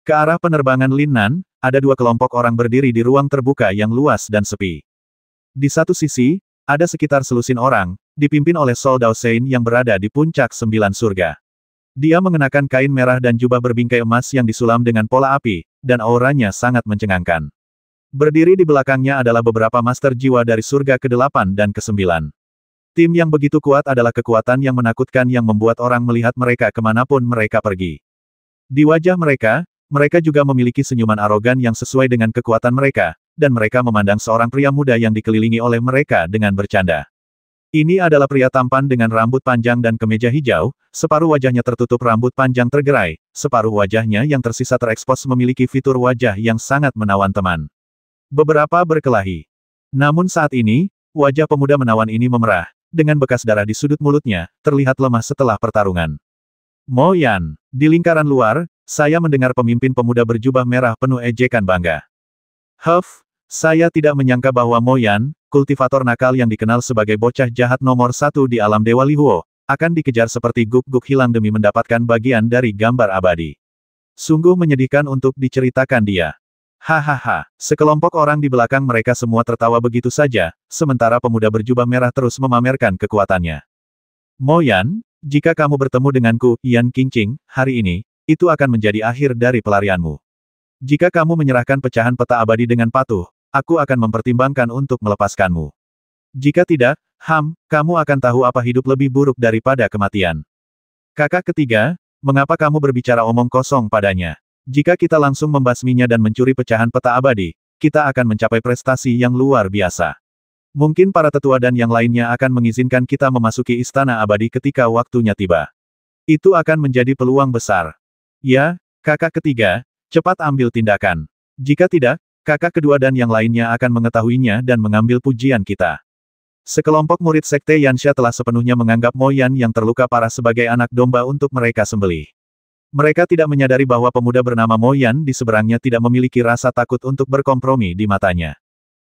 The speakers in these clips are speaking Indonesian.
Ke arah penerbangan Lin Nan, ada dua kelompok orang berdiri di ruang terbuka yang luas dan sepi. Di satu sisi, ada sekitar selusin orang, dipimpin oleh Sol Daosein yang berada di puncak 9 surga. Dia mengenakan kain merah dan jubah berbingkai emas yang disulam dengan pola api, dan auranya sangat mencengangkan. Berdiri di belakangnya adalah beberapa master jiwa dari surga ke-8 dan ke-9. Tim yang begitu kuat adalah kekuatan yang menakutkan yang membuat orang melihat mereka kemanapun mereka pergi. Di wajah mereka, mereka juga memiliki senyuman arogan yang sesuai dengan kekuatan mereka, dan mereka memandang seorang pria muda yang dikelilingi oleh mereka dengan bercanda. Ini adalah pria tampan dengan rambut panjang dan kemeja hijau, separuh wajahnya tertutup rambut panjang tergerai, separuh wajahnya yang tersisa terekspos memiliki fitur wajah yang sangat menawan teman. Beberapa berkelahi. Namun saat ini, wajah pemuda menawan ini memerah, dengan bekas darah di sudut mulutnya, terlihat lemah setelah pertarungan. Mo Yan, di lingkaran luar, saya mendengar pemimpin pemuda berjubah merah penuh ejekan bangga. Saya tidak menyangka bahwa Mo Yan, kultivator nakal yang dikenal sebagai bocah jahat nomor 1 di alam Dewa Lihuo, akan dikejar seperti guk-guk hilang demi mendapatkan bagian dari gambar abadi. Sungguh menyedihkan untuk diceritakan dia. Hahaha, sekelompok orang di belakang mereka semua tertawa begitu saja, sementara pemuda berjubah merah terus memamerkan kekuatannya. Mo Yan, jika kamu bertemu denganku, Yan Qingqing, hari ini, itu akan menjadi akhir dari pelarianmu. Jika kamu menyerahkan pecahan peta abadi dengan patuh, aku akan mempertimbangkan untuk melepaskanmu. Jika tidak, kamu akan tahu apa hidup lebih buruk daripada kematian. Kakak ketiga, mengapa kamu berbicara omong kosong padanya? Jika kita langsung membasminya dan mencuri pecahan peta abadi, kita akan mencapai prestasi yang luar biasa. Mungkin para tetua dan yang lainnya akan mengizinkan kita memasuki istana abadi ketika waktunya tiba. Itu akan menjadi peluang besar. Ya, kakak ketiga, cepat ambil tindakan. Jika tidak, kakak kedua dan yang lainnya akan mengetahuinya dan mengambil pujian kita. Sekelompok murid Sekte Yansha telah sepenuhnya menganggap Mo Yan yang terluka parah sebagai anak domba untuk mereka sembelih. Mereka tidak menyadari bahwa pemuda bernama Mo Yan di seberangnya tidak memiliki rasa takut untuk berkompromi di matanya.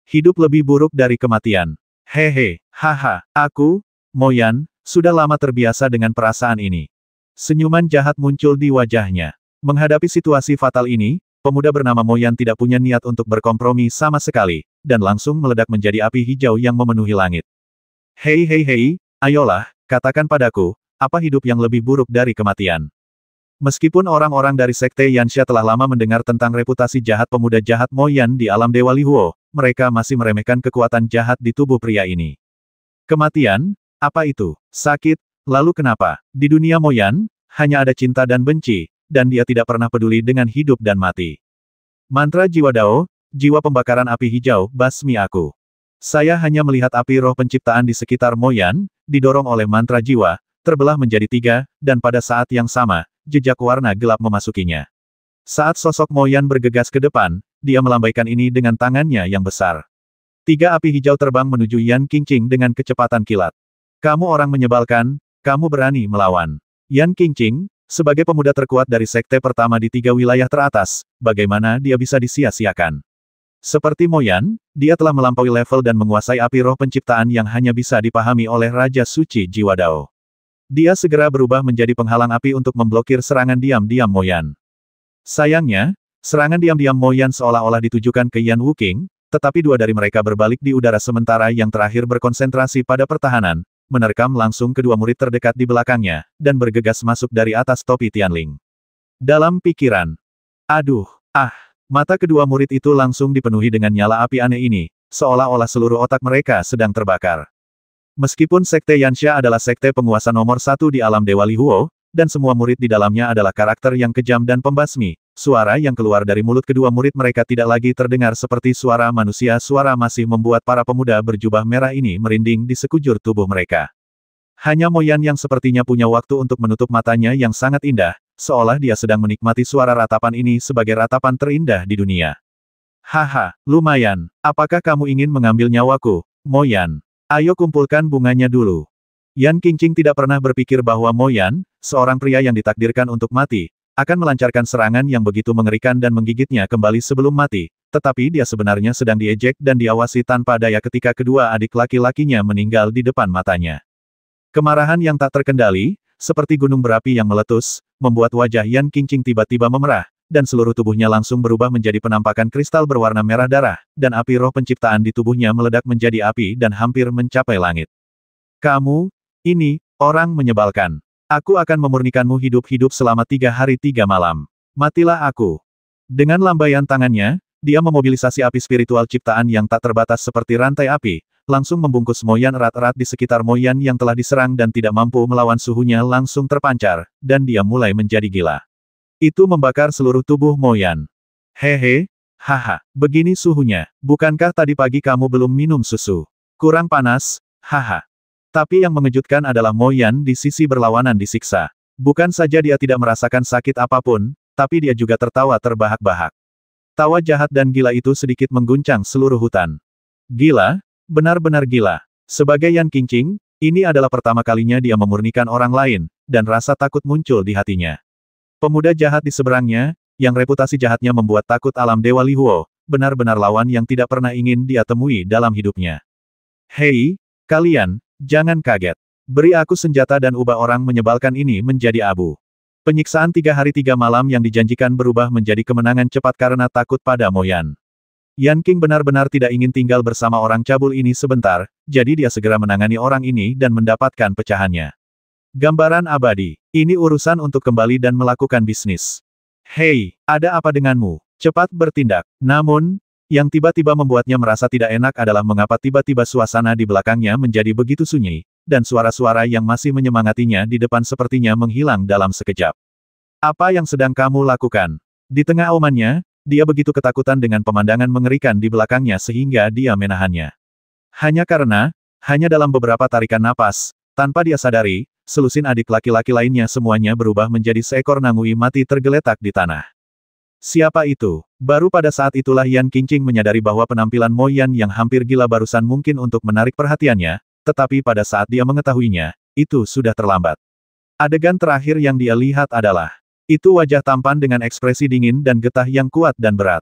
Hidup lebih buruk dari kematian. Hehe, haha, aku, Mo Yan, sudah lama terbiasa dengan perasaan ini. Senyuman jahat muncul di wajahnya. Menghadapi situasi fatal ini, pemuda bernama Mo Yan tidak punya niat untuk berkompromi sama sekali, dan langsung meledak menjadi api hijau yang memenuhi langit. Hei, ayolah, katakan padaku, apa hidup yang lebih buruk dari kematian? Meskipun orang-orang dari Sekte Yansha telah lama mendengar tentang reputasi jahat pemuda jahat Mo Yan di alam Dewa Lihuo, mereka masih meremehkan kekuatan jahat di tubuh pria ini. Kematian? Apa itu? Sakit? Lalu kenapa? Di dunia Mo Yan, hanya ada cinta dan benci, dan dia tidak pernah peduli dengan hidup dan mati. Mantra Jiwa Dao, jiwa pembakaran api hijau, basmi aku. Saya hanya melihat api roh penciptaan di sekitar Mo Yan, didorong oleh mantra jiwa, terbelah menjadi 3, dan pada saat yang sama, jejak warna gelap memasukinya. Saat sosok Mo Yan bergegas ke depan, dia melambaikan ini dengan tangannya yang besar. 3 api hijau terbang menuju Yan Qingqing dengan kecepatan kilat. Kamu orang menyebalkan, kamu berani melawan. Yan Qingqing, sebagai pemuda terkuat dari sekte pertama di 3 wilayah teratas, bagaimana dia bisa disia-siakan? Seperti Mo Yan, dia telah melampaui level dan menguasai api roh penciptaan yang hanya bisa dipahami oleh Raja Suci Jiwa Dao. Dia segera berubah menjadi penghalang api untuk memblokir serangan diam-diam Mo Yan. Sayangnya, serangan diam-diam Mo Yan seolah-olah ditujukan ke Yan Wuqing, tetapi 2 dari mereka berbalik di udara sementara yang terakhir berkonsentrasi pada pertahanan, menerkam langsung kedua murid terdekat di belakangnya, dan bergegas masuk dari atas topi Tianling. Dalam pikiran, mata kedua murid itu langsung dipenuhi dengan nyala api aneh ini, seolah-olah seluruh otak mereka sedang terbakar. Meskipun Sekte Yansha adalah sekte penguasa nomor 1 di alam Dewa Lihuo, dan semua murid di dalamnya adalah karakter yang kejam dan pembasmi, suara yang keluar dari mulut kedua murid mereka tidak lagi terdengar seperti suara manusia. Suara masih membuat para pemuda berjubah merah ini merinding di sekujur tubuh mereka. Hanya Mo Yan yang sepertinya punya waktu untuk menutup matanya yang sangat indah, seolah dia sedang menikmati suara ratapan ini sebagai ratapan terindah di dunia. Haha, lumayan. Apakah kamu ingin mengambil nyawaku, Mo Yan? Ayo kumpulkan bunganya dulu. Yan Qingqing tidak pernah berpikir bahwa Mo Yan, seorang pria yang ditakdirkan untuk mati, akan melancarkan serangan yang begitu mengerikan dan menggigitnya kembali sebelum mati, tetapi dia sebenarnya sedang diejek dan diawasi tanpa daya ketika kedua adik laki-lakinya meninggal di depan matanya. Kemarahan yang tak terkendali, seperti gunung berapi yang meletus, membuat wajah Yan Qingqing tiba-tiba memerah, dan seluruh tubuhnya langsung berubah menjadi penampakan kristal berwarna merah darah, dan api roh penciptaan di tubuhnya meledak menjadi api dan hampir mencapai langit. Kamu, ini, orang menyebalkan. Aku akan memurnikanmu hidup-hidup selama 3 hari 3 malam. Matilah aku. Dengan lambaian tangannya, dia memobilisasi api spiritual ciptaan yang tak terbatas seperti rantai api, langsung membungkus Moyan erat-erat di sekitar Moyan yang telah diserang dan tidak mampu melawan suhunya langsung terpancar, dan dia mulai menjadi gila. Itu membakar seluruh tubuh Moyan. Hehe, haha, begini suhunya, bukankah tadi pagi kamu belum minum susu? Kurang panas, haha. Tapi yang mengejutkan adalah Moyan di sisi berlawanan disiksa. Bukan saja dia tidak merasakan sakit apapun, tapi dia juga tertawa terbahak-bahak. Tawa jahat dan gila itu sedikit mengguncang seluruh hutan. Gila? Benar-benar gila. Sebagai Yan Qingqing, ini adalah pertama kalinya dia memurnikan orang lain, dan rasa takut muncul di hatinya. Pemuda jahat di seberangnya, yang reputasi jahatnya membuat takut alam Dewa Li Huo, benar-benar lawan yang tidak pernah ingin dia temui dalam hidupnya. Hei, kalian, jangan kaget. Beri aku senjata dan ubah orang menyebalkan ini menjadi abu. Penyiksaan 3 hari 3 malam yang dijanjikan berubah menjadi kemenangan cepat karena takut pada Moyan. Yan Qing benar-benar tidak ingin tinggal bersama orang cabul ini sebentar, jadi dia segera menangani orang ini dan mendapatkan pecahannya. Gambaran abadi. Ini urusan untuk kembali dan melakukan bisnis. Hei, ada apa denganmu? Cepat bertindak. Namun, yang tiba-tiba membuatnya merasa tidak enak adalah mengapa tiba-tiba suasana di belakangnya menjadi begitu sunyi, dan suara-suara yang masih menyemangatinya di depan sepertinya menghilang dalam sekejap. Apa yang sedang kamu lakukan? Di tengah aumannya, dia begitu ketakutan dengan pemandangan mengerikan di belakangnya sehingga dia menahannya. Hanya dalam beberapa tarikan napas, tanpa dia sadari, selusin adik laki-laki lainnya semuanya berubah menjadi seekor nangui mati tergeletak di tanah. Siapa itu? Baru pada saat itulah Yan Qingqing menyadari bahwa penampilan Moyan yang hampir gila barusan mungkin untuk menarik perhatiannya, tetapi pada saat dia mengetahuinya, itu sudah terlambat. Adegan terakhir yang dia lihat adalah itu wajah tampan dengan ekspresi dingin dan getah yang kuat dan berat.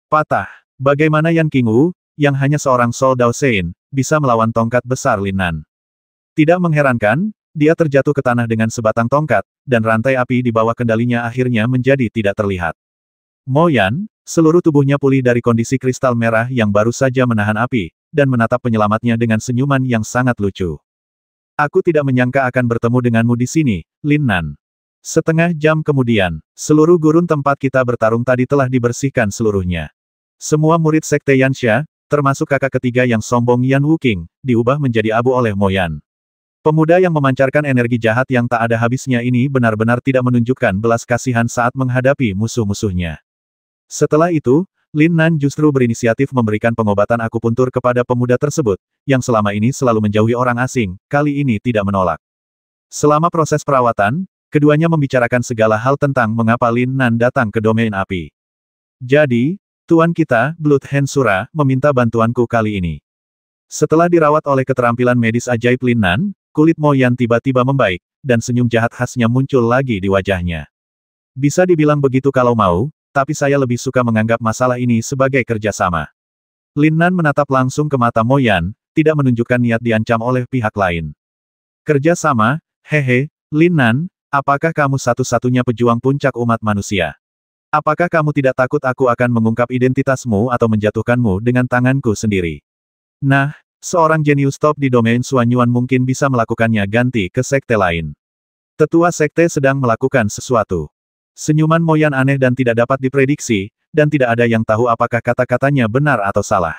Patah. Bagaimana Yan Qingwu, yang hanya seorang Soul Dao Sein, bisa melawan tongkat besar Lin Nan? Tidak mengherankan, dia terjatuh ke tanah dengan sebatang tongkat, dan rantai api di bawah kendalinya akhirnya menjadi tidak terlihat. Moyan, seluruh tubuhnya pulih dari kondisi kristal merah yang baru saja menahan api, dan menatap penyelamatnya dengan senyuman yang sangat lucu. Aku tidak menyangka akan bertemu denganmu di sini, Lin Nan. Setengah jam kemudian, seluruh gurun tempat kita bertarung tadi telah dibersihkan seluruhnya. Semua murid Sekte Yansha, termasuk kakak ketiga yang sombong Yan Wuqing, diubah menjadi abu oleh Moyan. Pemuda yang memancarkan energi jahat yang tak ada habisnya ini benar-benar tidak menunjukkan belas kasihan saat menghadapi musuh-musuhnya. Setelah itu, Lin Nan justru berinisiatif memberikan pengobatan akupuntur kepada pemuda tersebut, yang selama ini selalu menjauhi orang asing, kali ini tidak menolak. Selama proses perawatan, keduanya membicarakan segala hal tentang mengapa Lin Nan datang ke domain api. Jadi, tuan kita, Blood Hand Sura, meminta bantuanku kali ini. Setelah dirawat oleh keterampilan medis ajaib Lin Nan, kulit Moyan tiba-tiba membaik, dan senyum jahat khasnya muncul lagi di wajahnya. Bisa dibilang begitu kalau mau, tapi saya lebih suka menganggap masalah ini sebagai kerjasama. Lin Nan menatap langsung ke mata Moyan, tidak menunjukkan niat diancam oleh pihak lain. Kerjasama? Hehe, Lin Nan, apakah kamu satu-satunya pejuang puncak umat manusia? Apakah kamu tidak takut aku akan mengungkap identitasmu atau menjatuhkanmu dengan tanganku sendiri? Nah, seorang jenius top di domain Suanyuan mungkin bisa melakukannya ganti ke sekte lain. Tetua sekte sedang melakukan sesuatu. Senyuman Moyan aneh dan tidak dapat diprediksi, dan tidak ada yang tahu apakah kata-katanya benar atau salah.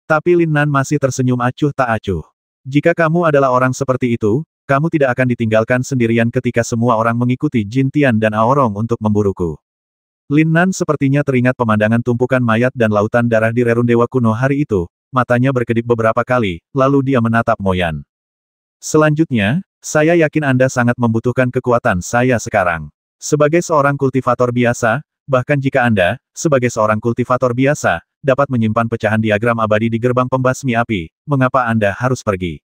Tapi Lin Nan masih tersenyum acuh tak acuh. Jika kamu adalah orang seperti itu, kamu tidak akan ditinggalkan sendirian ketika semua orang mengikuti Jin Tian dan Aorong untuk memburuku. Lin Nan sepertinya teringat pemandangan tumpukan mayat dan lautan darah di rerun dewa kuno hari itu, matanya berkedip beberapa kali, lalu dia menatap Moyan. Selanjutnya, saya yakin Anda sangat membutuhkan kekuatan saya sekarang. Sebagai seorang kultivator biasa, bahkan jika Anda, sebagai seorang kultivator biasa, dapat menyimpan pecahan diagram abadi di gerbang pembasmi api, mengapa Anda harus pergi?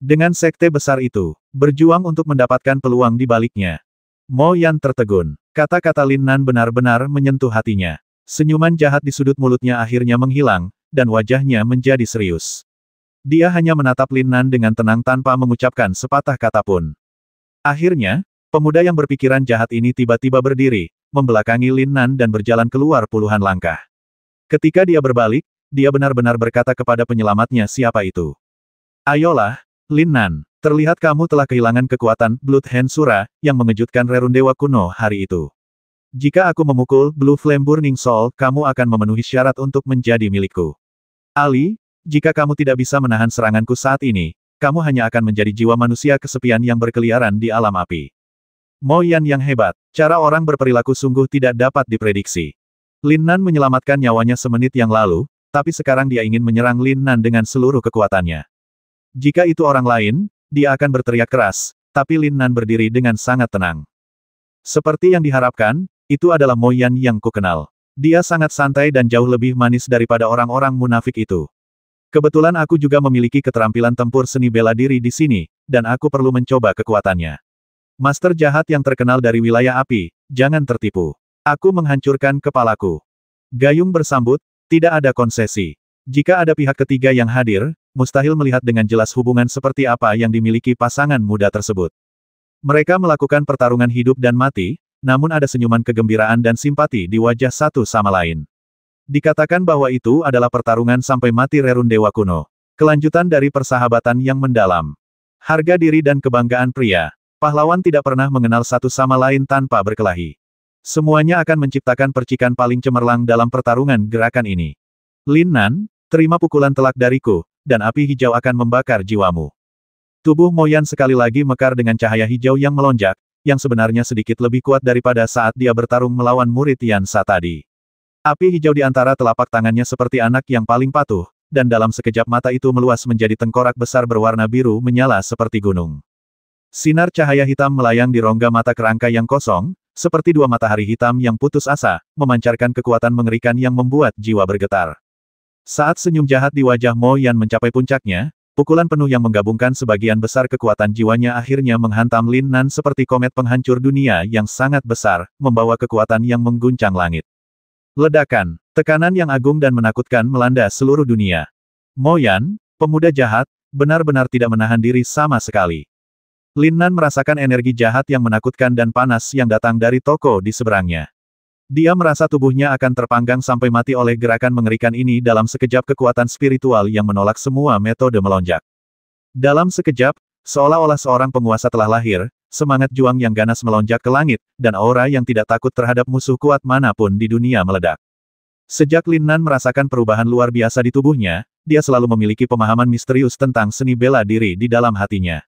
Dengan sekte besar itu, berjuang untuk mendapatkan peluang di baliknya. Moyan tertegun. Kata-kata Lin Nan benar-benar menyentuh hatinya. Senyuman jahat di sudut mulutnya akhirnya menghilang, dan wajahnya menjadi serius. Dia hanya menatap Lin Nan dengan tenang tanpa mengucapkan sepatah kata pun. Akhirnya, pemuda yang berpikiran jahat ini tiba-tiba berdiri, membelakangi Lin Nan dan berjalan keluar puluhan langkah. Ketika dia berbalik, dia benar-benar berkata kepada penyelamatnya siapa itu. Ayolah, Lin Nan, terlihat kamu telah kehilangan kekuatan Blood Hand Sura, yang mengejutkan Rerun Dewa kuno hari itu. Jika aku memukul Blue Flame Burning Soul, kamu akan memenuhi syarat untuk menjadi milikku. Ali, jika kamu tidak bisa menahan seranganku saat ini, kamu hanya akan menjadi jiwa manusia kesepian yang berkeliaran di alam api. Mo Yan yang hebat, cara orang berperilaku sungguh tidak dapat diprediksi. Lin Nan menyelamatkan nyawanya semenit yang lalu, tapi sekarang dia ingin menyerang Lin Nan dengan seluruh kekuatannya. Jika itu orang lain, dia akan berteriak keras, tapi Lin Nan berdiri dengan sangat tenang. Seperti yang diharapkan, itu adalah Mo Yan yang kukenal. Dia sangat santai dan jauh lebih manis daripada orang-orang munafik itu. Kebetulan aku juga memiliki keterampilan tempur seni bela diri di sini, dan aku perlu mencoba kekuatannya. Master jahat yang terkenal dari wilayah api, jangan tertipu. Aku menghancurkan kepalaku. Gayung bersambut, tidak ada konsesi. Jika ada pihak ketiga yang hadir, mustahil melihat dengan jelas hubungan seperti apa yang dimiliki pasangan muda tersebut. Mereka melakukan pertarungan hidup dan mati, namun ada senyuman kegembiraan dan simpati di wajah satu sama lain. Dikatakan bahwa itu adalah pertarungan sampai mati Rerun Dewa kuno. Kelanjutan dari persahabatan yang mendalam. Harga diri dan kebanggaan pria. Pahlawan tidak pernah mengenal satu sama lain tanpa berkelahi. Semuanya akan menciptakan percikan paling cemerlang dalam pertarungan gerakan ini. Lin Nan, terima pukulan telak dariku, dan api hijau akan membakar jiwamu. Tubuh Mo Yan sekali lagi mekar dengan cahaya hijau yang melonjak, yang sebenarnya sedikit lebih kuat daripada saat dia bertarung melawan murid Yansa tadi. Api hijau di antara telapak tangannya seperti anak yang paling patuh, dan dalam sekejap mata itu meluas menjadi tengkorak besar berwarna biru menyala seperti gunung. Sinar cahaya hitam melayang di rongga mata kerangka yang kosong, seperti dua matahari hitam yang putus asa, memancarkan kekuatan mengerikan yang membuat jiwa bergetar. Saat senyum jahat di wajah Mo Yan mencapai puncaknya, pukulan penuh yang menggabungkan sebagian besar kekuatan jiwanya akhirnya menghantam Lin Nan seperti komet penghancur dunia yang sangat besar, membawa kekuatan yang mengguncang langit. Ledakan, tekanan yang agung dan menakutkan melanda seluruh dunia. Mo Yan, pemuda jahat, benar-benar tidak menahan diri sama sekali. Lin Nan merasakan energi jahat yang menakutkan dan panas yang datang dari toko di seberangnya. Dia merasa tubuhnya akan terpanggang sampai mati oleh gerakan mengerikan ini dalam sekejap kekuatan spiritual yang menolak semua metode melonjak. Dalam sekejap, seolah-olah seorang penguasa telah lahir, semangat juang yang ganas melonjak ke langit, dan aura yang tidak takut terhadap musuh kuat manapun di dunia meledak. Sejak Lin Nan merasakan perubahan luar biasa di tubuhnya, dia selalu memiliki pemahaman misterius tentang seni bela diri di dalam hatinya.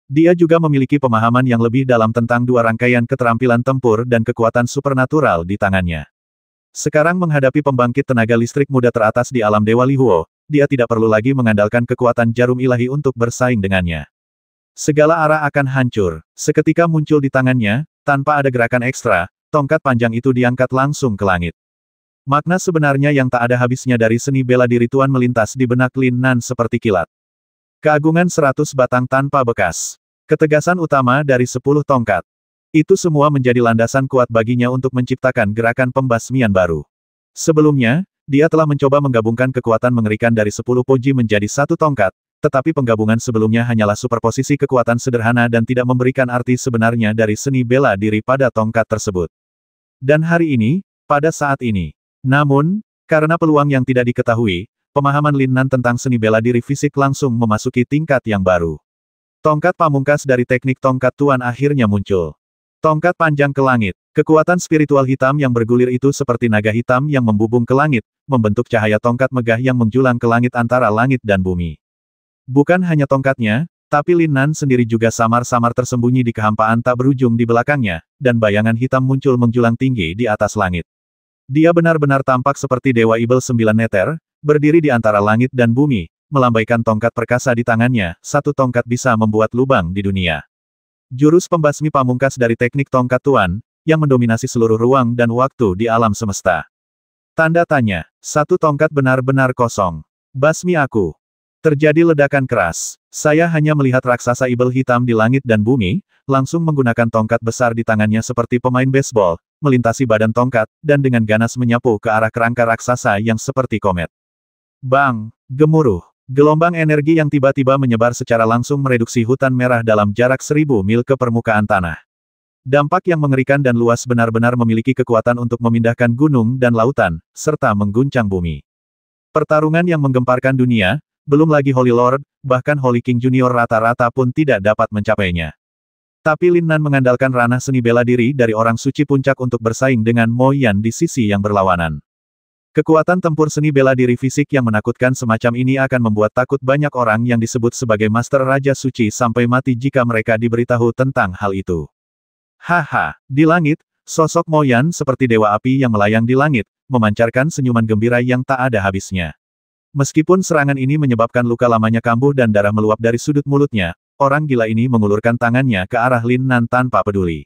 Dia juga memiliki pemahaman yang lebih dalam tentang dua rangkaian keterampilan tempur dan kekuatan supernatural di tangannya. Sekarang menghadapi pembangkit tenaga listrik muda teratas di alam Dewa Lihuo, dia tidak perlu lagi mengandalkan kekuatan jarum ilahi untuk bersaing dengannya. Segala arah akan hancur. Seketika muncul di tangannya, tanpa ada gerakan ekstra, tongkat panjang itu diangkat langsung ke langit. Makna sebenarnya yang tak ada habisnya dari seni bela diri Tuan melintas di benak Lin Nan seperti kilat. Keagungan 100 batang tanpa bekas. Ketegasan utama dari 10 tongkat. Itu semua menjadi landasan kuat baginya untuk menciptakan gerakan pembasmian baru. Sebelumnya, dia telah mencoba menggabungkan kekuatan mengerikan dari 10 poji menjadi satu tongkat, tetapi penggabungan sebelumnya hanyalah superposisi kekuatan sederhana dan tidak memberikan arti sebenarnya dari seni bela diri pada tongkat tersebut. Dan hari ini, pada saat ini. Namun, karena peluang yang tidak diketahui, pemahaman Lin Nan tentang seni bela diri fisik langsung memasuki tingkat yang baru. Tongkat pamungkas dari teknik tongkat Tuan akhirnya muncul. Tongkat panjang ke langit. Kekuatan spiritual hitam yang bergulir itu seperti naga hitam yang membubung ke langit, membentuk cahaya tongkat megah yang menjulang ke langit antara langit dan bumi. Bukan hanya tongkatnya, tapi Lin Nan sendiri juga samar-samar tersembunyi di kehampaan tak berujung di belakangnya, dan bayangan hitam muncul menjulang tinggi di atas langit. Dia benar-benar tampak seperti Dewa Ibel 9 meter, berdiri di antara langit dan bumi, melambaikan tongkat perkasa di tangannya, satu tongkat bisa membuat lubang di dunia. Jurus pembasmi pamungkas dari teknik tongkat Tuan, yang mendominasi seluruh ruang dan waktu di alam semesta. Tanda tanya, satu tongkat benar-benar kosong. Basmi aku. Terjadi ledakan keras. Saya hanya melihat raksasa Ibel hitam di langit dan bumi, langsung menggunakan tongkat besar di tangannya seperti pemain baseball, melintasi badan tongkat, dan dengan ganas menyapu ke arah kerangka raksasa yang seperti komet. Bang! Gemuruh. Gelombang energi yang tiba-tiba menyebar secara langsung mereduksi hutan merah dalam jarak 1000 mil ke permukaan tanah. Dampak yang mengerikan dan luas benar-benar memiliki kekuatan untuk memindahkan gunung dan lautan, serta mengguncang bumi. Pertarungan yang menggemparkan dunia, belum lagi Holy Lord, bahkan Holy King Junior rata-rata pun tidak dapat mencapainya. Tapi Lin Nan mengandalkan ranah seni bela diri dari orang suci puncak untuk bersaing dengan Mo Yan di sisi yang berlawanan. Kekuatan tempur seni bela diri fisik yang menakutkan semacam ini akan membuat takut banyak orang yang disebut sebagai Master Raja Suci sampai mati jika mereka diberitahu tentang hal itu. Haha, di langit, sosok Mo Yan seperti dewa api yang melayang di langit, memancarkan senyuman gembira yang tak ada habisnya. Meskipun serangan ini menyebabkan luka lamanya kambuh dan darah meluap dari sudut mulutnya, orang gila ini mengulurkan tangannya ke arah Lin Nan tanpa peduli.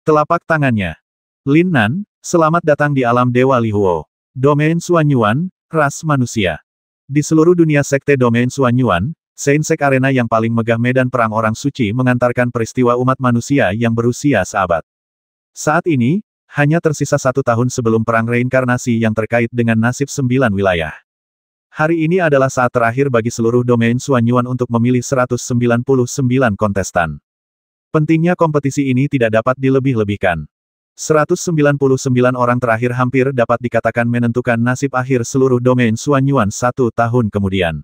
Telapak tangannya. Lin Nan, selamat datang di alam Dewa Lihuo. Domain Xuanyuan, ras manusia. Di seluruh dunia sekte Domain Xuanyuan, Seinsek Arena yang paling megah medan perang orang suci mengantarkan peristiwa umat manusia yang berusia seabad. Saat ini, hanya tersisa 1 tahun sebelum perang reinkarnasi yang terkait dengan nasib 9 wilayah. Hari ini adalah saat terakhir bagi seluruh Domain Xuanyuan untuk memilih 199 kontestan. Pentingnya kompetisi ini tidak dapat dilebih-lebihkan. 199 orang terakhir hampir dapat dikatakan menentukan nasib akhir seluruh Domain Xuanyuan 1 tahun kemudian.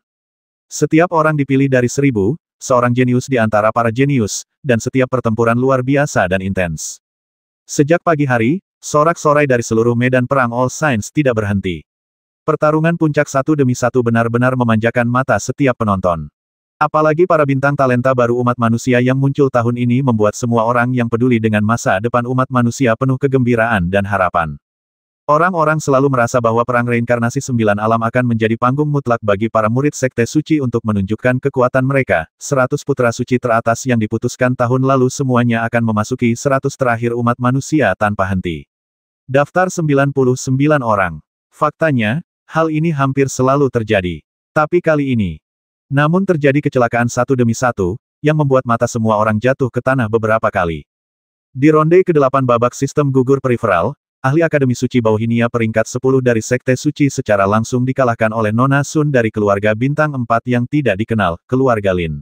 Setiap orang dipilih dari 1000, seorang jenius di antara para jenius, dan setiap pertempuran luar biasa dan intens. Sejak pagi hari, sorak-sorai dari seluruh medan perang All Saints tidak berhenti. Pertarungan puncak satu demi satu benar-benar memanjakan mata setiap penonton. Apalagi para bintang talenta baru umat manusia yang muncul tahun ini membuat semua orang yang peduli dengan masa depan umat manusia penuh kegembiraan dan harapan. Orang-orang selalu merasa bahwa perang reinkarnasi 9 alam akan menjadi panggung mutlak bagi para murid sekte suci untuk menunjukkan kekuatan mereka. 100 putra suci teratas yang diputuskan tahun lalu semuanya akan memasuki 100 terakhir umat manusia tanpa henti. Daftar 99 orang. Faktanya, hal ini hampir selalu terjadi. Tapi kali ini, namun terjadi kecelakaan satu demi satu, yang membuat mata semua orang jatuh ke tanah beberapa kali. Di ronde ke-8 babak sistem gugur periferal, ahli Akademi Suci Bauhinia peringkat 10 dari Sekte Suci secara langsung dikalahkan oleh Nona Sun dari keluarga bintang 4 yang tidak dikenal, keluarga Lin.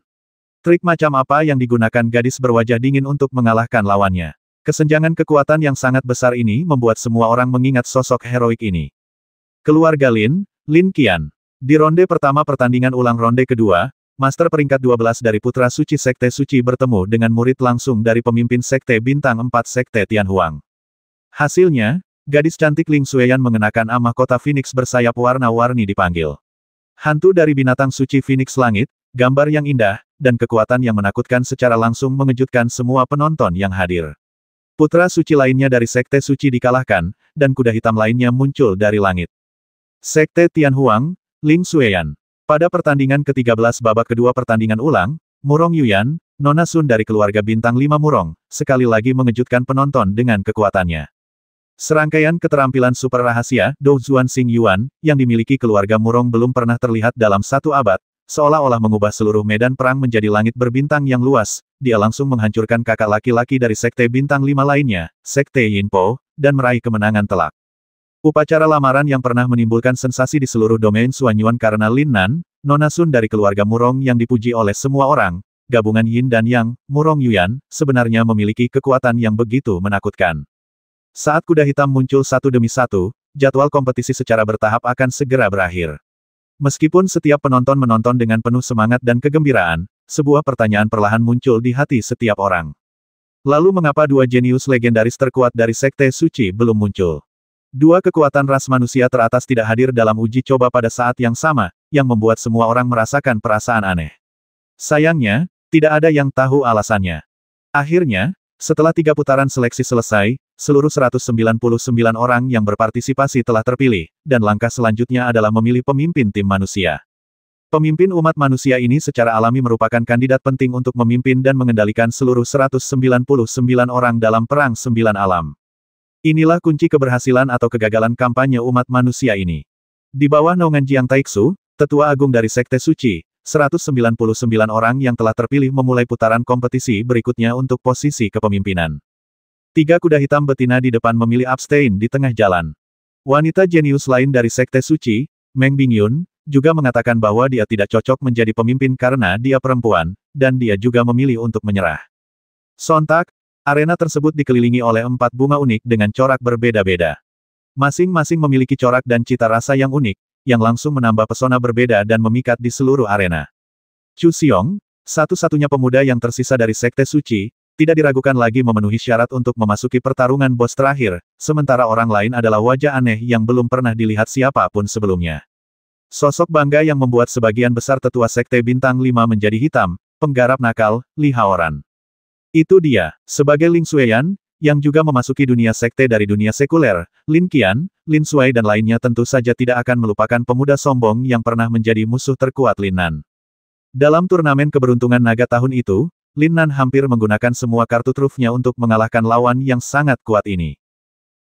Trik macam apa yang digunakan gadis berwajah dingin untuk mengalahkan lawannya? Kesenjangan kekuatan yang sangat besar ini membuat semua orang mengingat sosok heroik ini. Keluarga Lin, Lin Qian. Di ronde pertama pertandingan ulang ronde kedua, Master peringkat 12 dari Putra Suci Sekte Suci bertemu dengan murid langsung dari pemimpin Sekte Bintang 4 Sekte Tianhuang. Hasilnya, gadis cantik Ling Xueyan mengenakan mahkota Phoenix bersayap warna-warni dipanggil. Hantu dari binatang suci Phoenix Langit, gambar yang indah, dan kekuatan yang menakutkan secara langsung mengejutkan semua penonton yang hadir. Putra suci lainnya dari Sekte Suci dikalahkan, dan kuda hitam lainnya muncul dari langit. Sekte Tianhuang, Ling Xueyan. Pada pertandingan ke-13 babak kedua pertandingan ulang, Murong Yuyan, Nona Sun dari keluarga bintang 5 Murong, sekali lagi mengejutkan penonton dengan kekuatannya. Serangkaian keterampilan super rahasia, Dou Zuan Xing Yuan, yang dimiliki keluarga Murong belum pernah terlihat dalam 1 abad, seolah-olah mengubah seluruh medan perang menjadi langit berbintang yang luas. Dia langsung menghancurkan kakak laki-laki dari Sekte Bintang 5 lainnya, Sekte Yinpo, dan meraih kemenangan telak. Upacara lamaran yang pernah menimbulkan sensasi di seluruh domain Xuanyuan karena Lin Nan, Nona Sun dari keluarga Murong yang dipuji oleh semua orang, gabungan Yin dan Yang, Murong Yuan, sebenarnya memiliki kekuatan yang begitu menakutkan. Saat kuda hitam muncul satu demi satu, jadwal kompetisi secara bertahap akan segera berakhir. Meskipun setiap penonton menonton dengan penuh semangat dan kegembiraan, sebuah pertanyaan perlahan muncul di hati setiap orang. Lalu mengapa 2 jenius legendaris terkuat dari Sekte Suci belum muncul? 2 kekuatan ras manusia teratas tidak hadir dalam uji coba pada saat yang sama, yang membuat semua orang merasakan perasaan aneh. Sayangnya, tidak ada yang tahu alasannya. Akhirnya, setelah 3 putaran seleksi selesai, seluruh 199 orang yang berpartisipasi telah terpilih, dan langkah selanjutnya adalah memilih pemimpin tim manusia. Pemimpin umat manusia ini secara alami merupakan kandidat penting untuk memimpin dan mengendalikan seluruh 199 orang dalam perang 9 alam. Inilah kunci keberhasilan atau kegagalan kampanye umat manusia ini. Di bawah naungan Jiang Taixu, tetua agung dari Sekte Suci, 199 orang yang telah terpilih memulai putaran kompetisi berikutnya untuk posisi kepemimpinan. 3 kuda hitam betina di depan memilih abstain di tengah jalan. Wanita jenius lain dari Sekte Suci, Meng Bingyun, juga mengatakan bahwa dia tidak cocok menjadi pemimpin karena dia perempuan, dan dia juga memilih untuk menyerah. Sontak, Arena tersebut dikelilingi oleh 4 bunga unik dengan corak berbeda-beda. Masing-masing memiliki corak dan cita rasa yang unik, yang langsung menambah pesona berbeda dan memikat di seluruh arena. Chu Xiong, satu-satunya pemuda yang tersisa dari Sekte Suci, tidak diragukan lagi memenuhi syarat untuk memasuki pertarungan bos terakhir, sementara orang lain adalah wajah aneh yang belum pernah dilihat siapapun sebelumnya. Sosok bangga yang membuat sebagian besar tetua Sekte Bintang 5 menjadi hitam, penggarap nakal, Li Haoran. Itu dia, sebagai Ling Xueyan, yang juga memasuki dunia sekte dari dunia sekuler, Lin Qian, Lin Shuai dan lainnya tentu saja tidak akan melupakan pemuda sombong yang pernah menjadi musuh terkuat Lin Nan. Dalam turnamen keberuntungan naga tahun itu, Lin Nan hampir menggunakan semua kartu trufnya untuk mengalahkan lawan yang sangat kuat ini.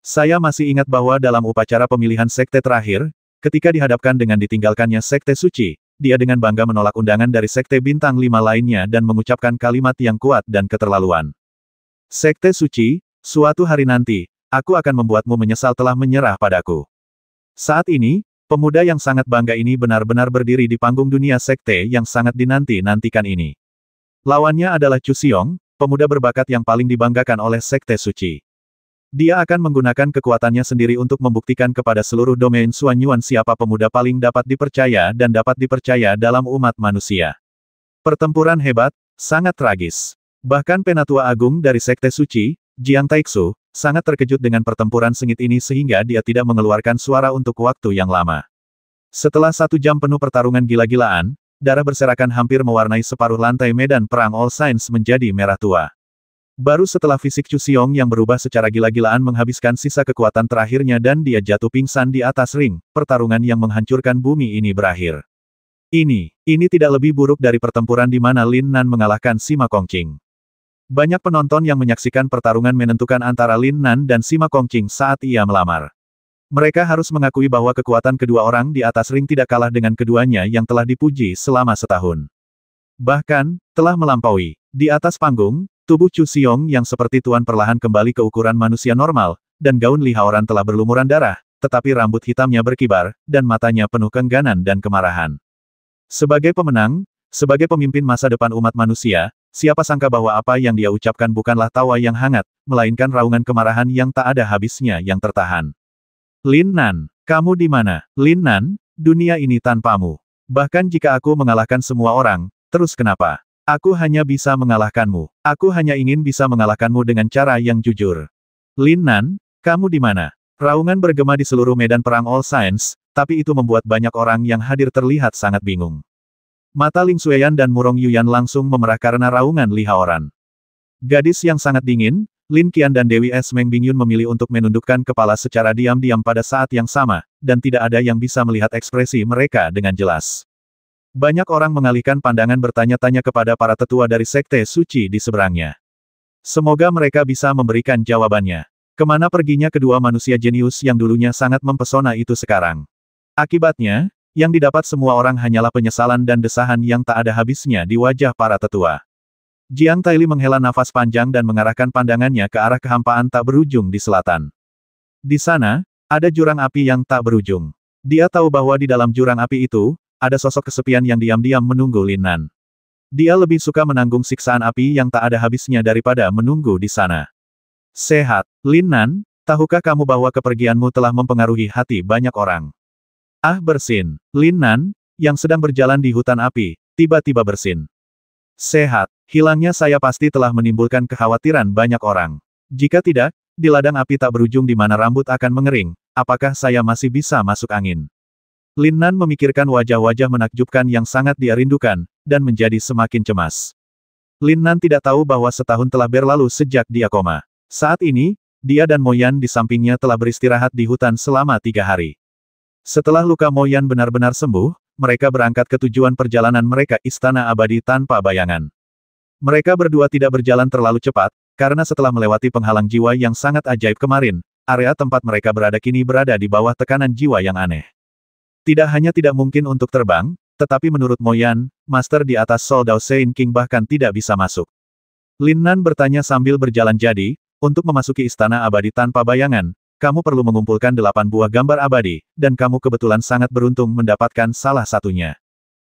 Saya masih ingat bahwa dalam upacara pemilihan sekte terakhir, ketika dihadapkan dengan ditinggalkannya Sekte Suci, dia dengan bangga menolak undangan dari Sekte Bintang 5 lainnya dan mengucapkan kalimat yang kuat dan keterlaluan. Sekte Suci, suatu hari nanti, aku akan membuatmu menyesal telah menyerah padaku. Saat ini, pemuda yang sangat bangga ini benar-benar berdiri di panggung dunia sekte yang sangat dinanti-nantikan ini. Lawannya adalah Chu Xiong, pemuda berbakat yang paling dibanggakan oleh Sekte Suci. Dia akan menggunakan kekuatannya sendiri untuk membuktikan kepada seluruh domain Xuan Yuan siapa pemuda paling dapat dipercaya dan dapat dipercaya dalam umat manusia. Pertempuran hebat, sangat tragis. Bahkan Penatua Agung dari Sekte Suci, Jiang Taixu, sangat terkejut dengan pertempuran sengit ini sehingga dia tidak mengeluarkan suara untuk waktu yang lama. Setelah 1 jam penuh pertarungan gila-gilaan, darah berserakan hampir mewarnai separuh lantai medan perang All Saints menjadi merah tua. Baru setelah fisik Chu Xiong yang berubah secara gila-gilaan menghabiskan sisa kekuatan terakhirnya dan dia jatuh pingsan di atas ring, pertarungan yang menghancurkan bumi ini berakhir. Ini tidak lebih buruk dari pertempuran di mana Lin Nan mengalahkan Sima Kongqing. Banyak penonton yang menyaksikan pertarungan menentukan antara Lin Nan dan Sima Kongqing saat ia melamar. Mereka harus mengakui bahwa kekuatan kedua orang di atas ring tidak kalah dengan keduanya yang telah dipuji selama setahun. Bahkan, telah melampaui. Di atas panggung, tubuh Chu Xiong yang seperti tuan perlahan kembali ke ukuran manusia normal, dan gaun Li Haoran telah berlumuran darah, tetapi rambut hitamnya berkibar, dan matanya penuh keengganan dan kemarahan. Sebagai pemenang, sebagai pemimpin masa depan umat manusia, siapa sangka bahwa apa yang dia ucapkan bukanlah tawa yang hangat, melainkan raungan kemarahan yang tak ada habisnya yang tertahan. Lin Nan, kamu di mana? Lin Nan, dunia ini tanpamu. Bahkan jika aku mengalahkan semua orang, terus kenapa? Aku hanya bisa mengalahkanmu. Aku hanya ingin bisa mengalahkanmu dengan cara yang jujur. Lin Nan, kamu di mana? Raungan bergema di seluruh medan perang All Saints, tapi itu membuat banyak orang yang hadir terlihat sangat bingung. Mata Ling Xueyan dan Murong Yuyan langsung memerah karena raungan Li Haoran. Gadis yang sangat dingin, Lin Qian dan Dewi Es Meng Bingyun memilih untuk menundukkan kepala secara diam-diam pada saat yang sama, dan tidak ada yang bisa melihat ekspresi mereka dengan jelas. Banyak orang mengalihkan pandangan bertanya-tanya kepada para tetua dari Sekte Suci di seberangnya. Semoga mereka bisa memberikan jawabannya. Kemana perginya kedua manusia jenius yang dulunya sangat mempesona itu sekarang? Akibatnya, yang didapat semua orang hanyalah penyesalan dan desahan yang tak ada habisnya di wajah para tetua. Jiang Taili menghela nafas panjang dan mengarahkan pandangannya ke arah kehampaan tak berujung di selatan. Di sana, ada jurang api yang tak berujung. Dia tahu bahwa di dalam jurang api itu, ada sosok kesepian yang diam-diam menunggu Lin Nan. Dia lebih suka menanggung siksaan api yang tak ada habisnya daripada menunggu di sana. Sehat, Lin Nan, tahukah kamu bahwa kepergianmu telah mempengaruhi hati banyak orang? Ah bersin, Lin Nan, yang sedang berjalan di hutan api, tiba-tiba bersin. Sehat, hilangnya saya pasti telah menimbulkan kekhawatiran banyak orang. Jika tidak, di ladang api tak berujung di mana rambut akan mengering, apakah saya masih bisa masuk angin? Lin Nan memikirkan wajah-wajah menakjubkan yang sangat dia rindukan, dan menjadi semakin cemas. Lin Nan tidak tahu bahwa setahun telah berlalu sejak dia koma. Saat ini, dia dan Mo Yan di sampingnya telah beristirahat di hutan selama 3 hari. Setelah luka Mo Yan benar-benar sembuh, mereka berangkat ke tujuan perjalanan mereka Istana Abadi tanpa bayangan. Mereka berdua tidak berjalan terlalu cepat, karena setelah melewati penghalang jiwa yang sangat ajaib kemarin, area tempat mereka berada kini berada di bawah tekanan jiwa yang aneh. Tidak hanya tidak mungkin untuk terbang, tetapi menurut Mo Yan, Master di atas Soul Dao Sein King bahkan tidak bisa masuk. Lin Nan bertanya sambil berjalan jadi, untuk memasuki Istana Abadi tanpa bayangan, kamu perlu mengumpulkan 8 buah gambar abadi, dan kamu kebetulan sangat beruntung mendapatkan salah satunya.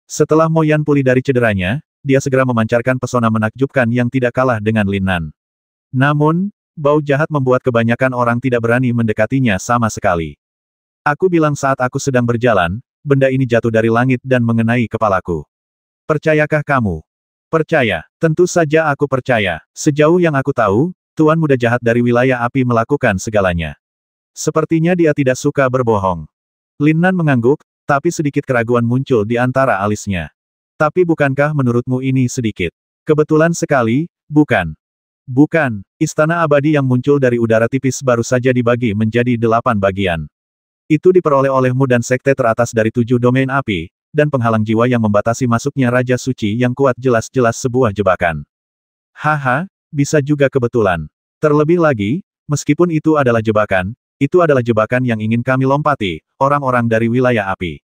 Setelah Mo Yan pulih dari cederanya, dia segera memancarkan pesona menakjubkan yang tidak kalah dengan Lin Nan. Namun, bau jahat membuat kebanyakan orang tidak berani mendekatinya sama sekali. Aku bilang saat aku sedang berjalan, benda ini jatuh dari langit dan mengenai kepalaku. Percayakah kamu? Percaya. Tentu saja aku percaya. Sejauh yang aku tahu, Tuan Muda Jahat dari wilayah api melakukan segalanya. Sepertinya dia tidak suka berbohong. Lin Nan mengangguk, tapi sedikit keraguan muncul di antara alisnya. Tapi bukankah menurutmu ini sedikit? Kebetulan sekali, bukan? Bukan. Istana abadi yang muncul dari udara tipis baru saja dibagi menjadi 8 bagian. Itu diperoleh olehmu dan sekte teratas dari 7 domain api, dan penghalang jiwa yang membatasi masuknya Raja Suci yang kuat jelas-jelas sebuah jebakan. Haha, bisa juga kebetulan. Terlebih lagi, meskipun itu adalah jebakan yang ingin kami lompati, orang-orang dari wilayah api.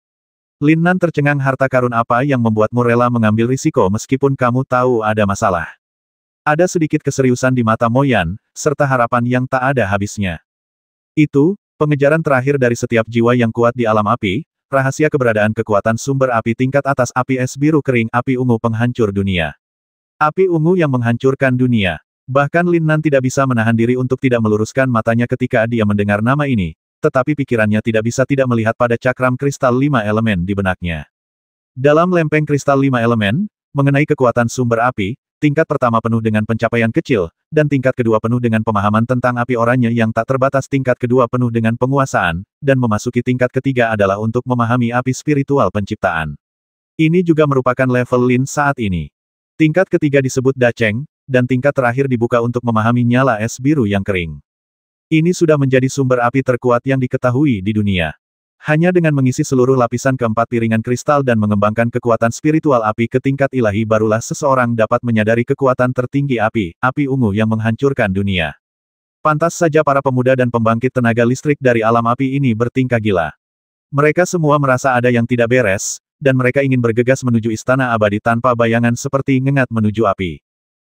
Lin Nan tercengang, harta karun apa yang membuatmu rela mengambil risiko meskipun kamu tahu ada masalah. Ada sedikit keseriusan di mata Mo Yan, serta harapan yang tak ada habisnya. Itu, pengejaran terakhir dari setiap jiwa yang kuat di alam api, rahasia keberadaan kekuatan sumber api tingkat atas api es biru kering, api ungu penghancur dunia. Api ungu yang menghancurkan dunia. Bahkan Lin Nan tidak bisa menahan diri untuk tidak meluruskan matanya ketika dia mendengar nama ini, tetapi pikirannya tidak bisa tidak melihat pada cakram kristal 5 elemen di benaknya. Dalam lempeng kristal 5 elemen, mengenai kekuatan sumber api, tingkat pertama penuh dengan pencapaian kecil, dan tingkat kedua penuh dengan pemahaman tentang api oranye yang tak terbatas, tingkat kedua penuh dengan penguasaan, dan memasuki tingkat ketiga adalah untuk memahami api spiritual penciptaan. Ini juga merupakan level Lin saat ini. Tingkat ketiga disebut Dacheng, dan tingkat terakhir dibuka untuk memahami nyala es biru yang kering. Ini sudah menjadi sumber api terkuat yang diketahui di dunia. Hanya dengan mengisi seluruh lapisan keempat piringan kristal dan mengembangkan kekuatan spiritual api ke tingkat ilahi barulah seseorang dapat menyadari kekuatan tertinggi api ungu yang menghancurkan dunia. Pantas saja para pemuda dan pembangkit tenaga listrik dari alam api ini bertingkah gila. Mereka semua merasa ada yang tidak beres, dan mereka ingin bergegas menuju istana abadi tanpa bayangan seperti ngengat menuju api.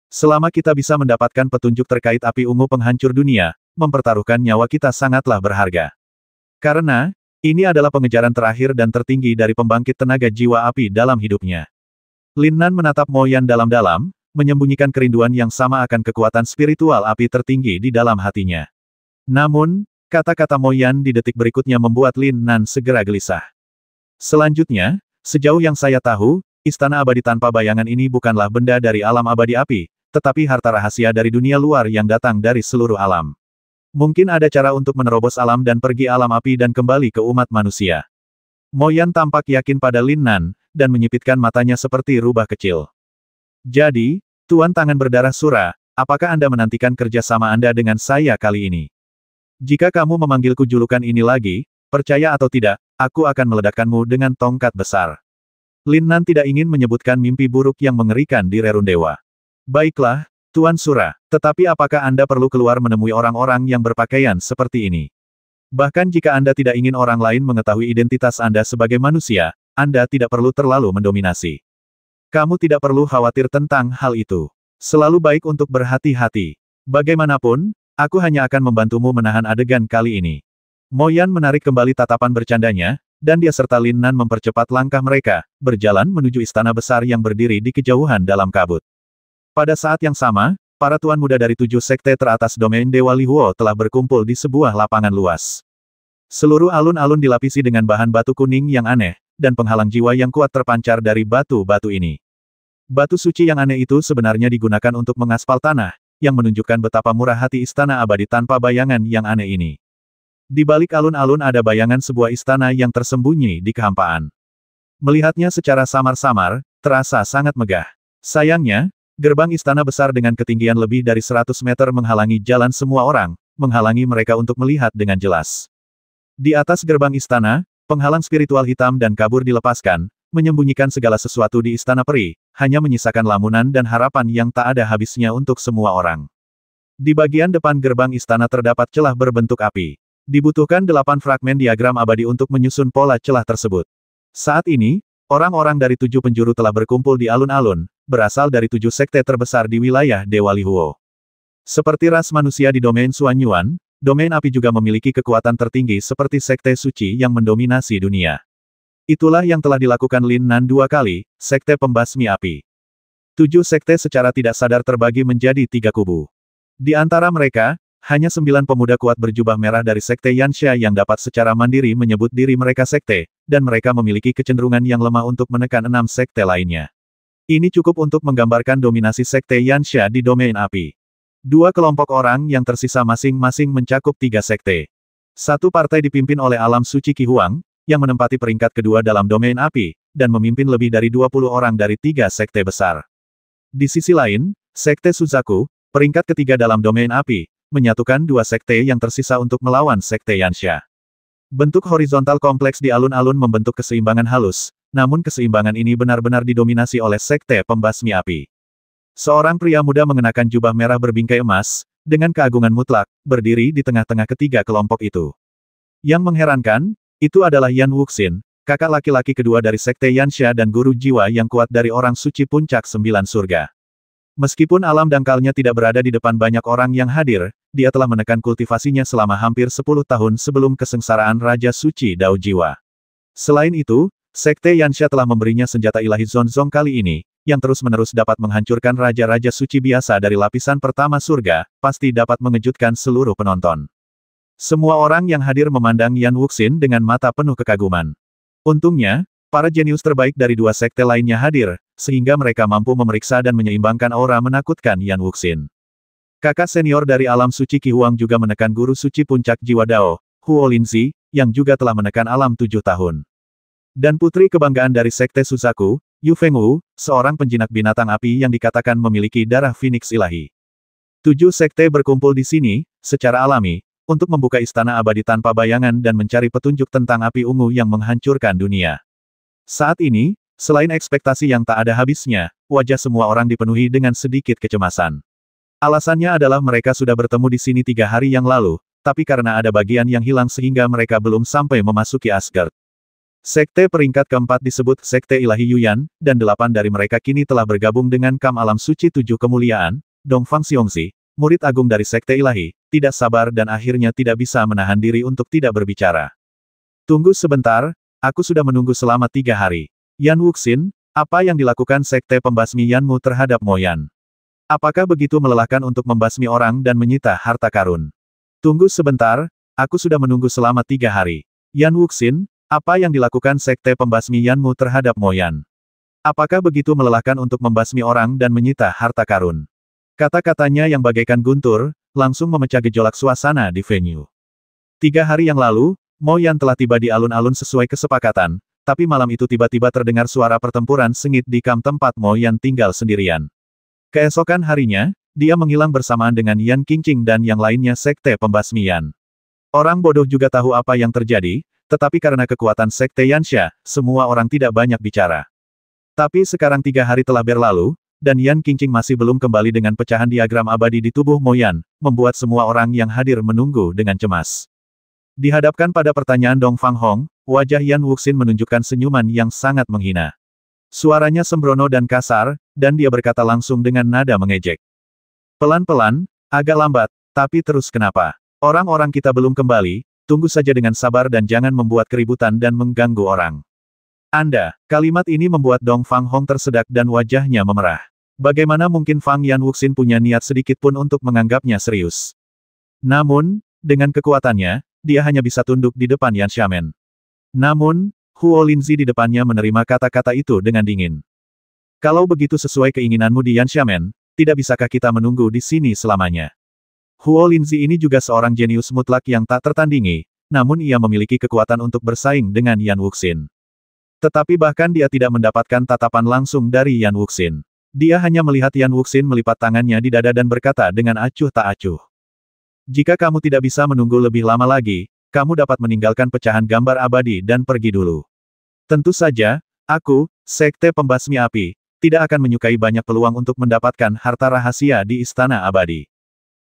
Selama kita bisa mendapatkan petunjuk terkait api ungu penghancur dunia, mempertaruhkan nyawa kita sangatlah berharga. Karena, ini adalah pengejaran terakhir dan tertinggi dari pembangkit tenaga jiwa api dalam hidupnya. Lin Nan menatap Mo Yan dalam-dalam, menyembunyikan kerinduan yang sama akan kekuatan spiritual api tertinggi di dalam hatinya. Namun, kata-kata Mo Yan di detik berikutnya membuat Lin Nan segera gelisah. Selanjutnya, sejauh yang saya tahu, istana abadi tanpa bayangan ini bukanlah benda dari alam abadi api, tetapi harta rahasia dari dunia luar yang datang dari seluruh alam. Mungkin ada cara untuk menerobos alam dan pergi alam api dan kembali ke umat manusia. Mo Yan tampak yakin pada Lin Nan, dan menyipitkan matanya seperti rubah kecil. Jadi, Tuan Tangan Berdarah Sura, apakah Anda menantikan kerjasama Anda dengan saya kali ini? Jika kamu memanggilku julukan ini lagi, percaya atau tidak, aku akan meledakkanmu dengan tongkat besar. Lin Nan tidak ingin menyebutkan mimpi buruk yang mengerikan di Rerundewa. Baiklah, Tuan Sura, tetapi apakah Anda perlu keluar menemui orang-orang yang berpakaian seperti ini? Bahkan jika Anda tidak ingin orang lain mengetahui identitas Anda sebagai manusia, Anda tidak perlu terlalu mendominasi. Kamu tidak perlu khawatir tentang hal itu. Selalu baik untuk berhati-hati. Bagaimanapun, aku hanya akan membantumu menahan adegan kali ini. Mo Yan menarik kembali tatapan bercandanya, dan dia serta Lin Nan mempercepat langkah mereka, berjalan menuju istana besar yang berdiri di kejauhan dalam kabut. Pada saat yang sama, para tuan muda dari 7 sekte teratas domain Dewa Lihuo telah berkumpul di sebuah lapangan luas. Seluruh alun-alun dilapisi dengan bahan batu kuning yang aneh, dan penghalang jiwa yang kuat terpancar dari batu-batu ini. Batu suci yang aneh itu sebenarnya digunakan untuk mengaspal tanah, yang menunjukkan betapa murah hati istana abadi tanpa bayangan yang aneh ini. Di balik alun-alun ada bayangan sebuah istana yang tersembunyi di kehampaan. Melihatnya secara samar-samar, terasa sangat megah. Sayangnya, gerbang istana besar dengan ketinggian lebih dari 100 meter menghalangi jalan semua orang, menghalangi mereka untuk melihat dengan jelas. Di atas gerbang istana, penghalang spiritual hitam dan kabur dilepaskan, menyembunyikan segala sesuatu di istana peri, hanya menyisakan lamunan dan harapan yang tak ada habisnya untuk semua orang. Di bagian depan gerbang istana terdapat celah berbentuk api. Dibutuhkan 8 fragmen diagram abadi untuk menyusun pola celah tersebut. Saat ini, orang-orang dari 7 penjuru telah berkumpul di alun-alun, berasal dari 7 sekte terbesar di wilayah Dewa Lihuo. Seperti ras manusia di domain Xuanyuan, domain api juga memiliki kekuatan tertinggi seperti sekte suci yang mendominasi dunia. Itulah yang telah dilakukan Lin Nan 2 kali, sekte pembasmi api. 7 sekte secara tidak sadar terbagi menjadi 3 kubu. Di antara mereka, hanya 9 pemuda kuat berjubah merah dari Sekte Yansha yang dapat secara mandiri menyebut diri mereka sekte, dan mereka memiliki kecenderungan yang lemah untuk menekan 6 sekte lainnya. Ini cukup untuk menggambarkan dominasi Sekte Yansha di domain api. Dua kelompok orang yang tersisa masing-masing mencakup 3 sekte. Satu partai dipimpin oleh Alam Suci Qi Huang, yang menempati peringkat kedua dalam domain api, dan memimpin lebih dari 20 orang dari 3 sekte besar. Di sisi lain, Sekte Suzaku, peringkat ketiga dalam domain api, menyatukan 2 sekte yang tersisa untuk melawan Sekte Yansha. Bentuk horizontal kompleks di alun-alun membentuk keseimbangan halus, namun keseimbangan ini benar-benar didominasi oleh Sekte Pembasmi Api. Seorang pria muda mengenakan jubah merah berbingkai emas, dengan keagungan mutlak, berdiri di tengah-tengah ketiga kelompok itu. Yang mengherankan, itu adalah Yan Wuxin, kakak laki-laki kedua dari Sekte Yansha dan guru jiwa yang kuat dari orang suci puncak 9 surga. Meskipun alam dangkalnya tidak berada di depan banyak orang yang hadir, dia telah menekan kultivasinya selama hampir 10 tahun sebelum kesengsaraan Raja Suci Dao Jiwa. Selain itu, Sekte Yansha telah memberinya senjata ilahi Zonzong kali ini, yang terus-menerus dapat menghancurkan raja-raja suci biasa dari lapisan pertama surga, pasti dapat mengejutkan seluruh penonton. Semua orang yang hadir memandang Yan Wuxin dengan mata penuh kekaguman. Untungnya, para jenius terbaik dari 2 sekte lainnya hadir, sehingga mereka mampu memeriksa dan menyeimbangkan aura menakutkan Yan Wuxin. Kakak senior dari alam suci Qi Huang juga menekan guru suci puncak jiwa Dao, Huo Linzi, yang juga telah menekan alam 7 tahun. Dan putri kebanggaan dari Sekte Suzaku, Yu Fengwu, seorang penjinak binatang api yang dikatakan memiliki darah Phoenix ilahi. 7 sekte berkumpul di sini, secara alami, untuk membuka istana abadi tanpa bayangan dan mencari petunjuk tentang api ungu yang menghancurkan dunia. Saat ini, selain ekspektasi yang tak ada habisnya, wajah semua orang dipenuhi dengan sedikit kecemasan. Alasannya adalah mereka sudah bertemu di sini 3 hari yang lalu, tapi karena ada bagian yang hilang sehingga mereka belum sampai memasuki Asgard. Sekte peringkat keempat disebut Sekte Ilahi Yuyan, dan 8 dari mereka kini telah bergabung dengan Kam Alam Suci 7 Kemuliaan, Dongfang Xiongzi, murid agung dari Sekte Ilahi, tidak sabar dan akhirnya tidak bisa menahan diri untuk tidak berbicara. Tunggu sebentar, aku sudah menunggu selama 3 hari. Yan Wuxin, apa yang dilakukan Sekte Pembasmi Yanmu terhadap Moyan? Apakah begitu melelahkan untuk membasmi orang dan menyita harta karun? Tunggu sebentar, aku sudah menunggu selama 3 hari. Yan Wuxin, apa yang dilakukan Sekte Pembasmi Yanmu terhadap Moyan? Apakah begitu melelahkan untuk membasmi orang dan menyita harta karun? Kata-katanya yang bagaikan guntur, langsung memecah gejolak suasana di venue. 3 hari yang lalu, Moyan telah tiba di alun-alun sesuai kesepakatan, tapi malam itu tiba-tiba terdengar suara pertempuran sengit di kamp tempat Moyan tinggal sendirian. Keesokan harinya, dia menghilang bersamaan dengan Yan Qingqing dan yang lainnya Sekte Pembasmi Yan. Orang bodoh juga tahu apa yang terjadi, tetapi karena kekuatan Sekte Yansha, semua orang tidak banyak bicara. Tapi sekarang 3 hari telah berlalu, dan Yan Qingqing masih belum kembali dengan pecahan diagram abadi di tubuh Moyan, membuat semua orang yang hadir menunggu dengan cemas. Dihadapkan pada pertanyaan Dongfang Hong, wajah Yan Wuxin menunjukkan senyuman yang sangat menghina. Suaranya sembrono dan kasar, dan dia berkata langsung dengan nada mengejek. Pelan-pelan, agak lambat, tapi terus kenapa? Orang-orang kita belum kembali, tunggu saja dengan sabar dan jangan membuat keributan dan mengganggu orang. Anda, kalimat ini membuat Dongfang Hong tersedak dan wajahnya memerah. Bagaimana mungkin Fang Yan Wuxin punya niat sedikit pun untuk menganggapnya serius? Namun, dengan kekuatannya, dia hanya bisa tunduk di depan Yan Xiamen. Namun, Huo Linzi di depannya menerima kata-kata itu dengan dingin. Kalau begitu sesuai keinginanmu di Yan Xiamen, tidak bisakah kita menunggu di sini selamanya? Huo Linzi ini juga seorang jenius mutlak yang tak tertandingi, namun ia memiliki kekuatan untuk bersaing dengan Yan Wuxin. Tetapi bahkan dia tidak mendapatkan tatapan langsung dari Yan Wuxin. Dia hanya melihat Yan Wuxin melipat tangannya di dada dan berkata dengan acuh tak acuh. Jika kamu tidak bisa menunggu lebih lama lagi, kamu dapat meninggalkan pecahan gambar abadi dan pergi dulu. Tentu saja, aku, Sekte Pembasmi Api, tidak akan menyukai banyak peluang untuk mendapatkan harta rahasia di Istana Abadi.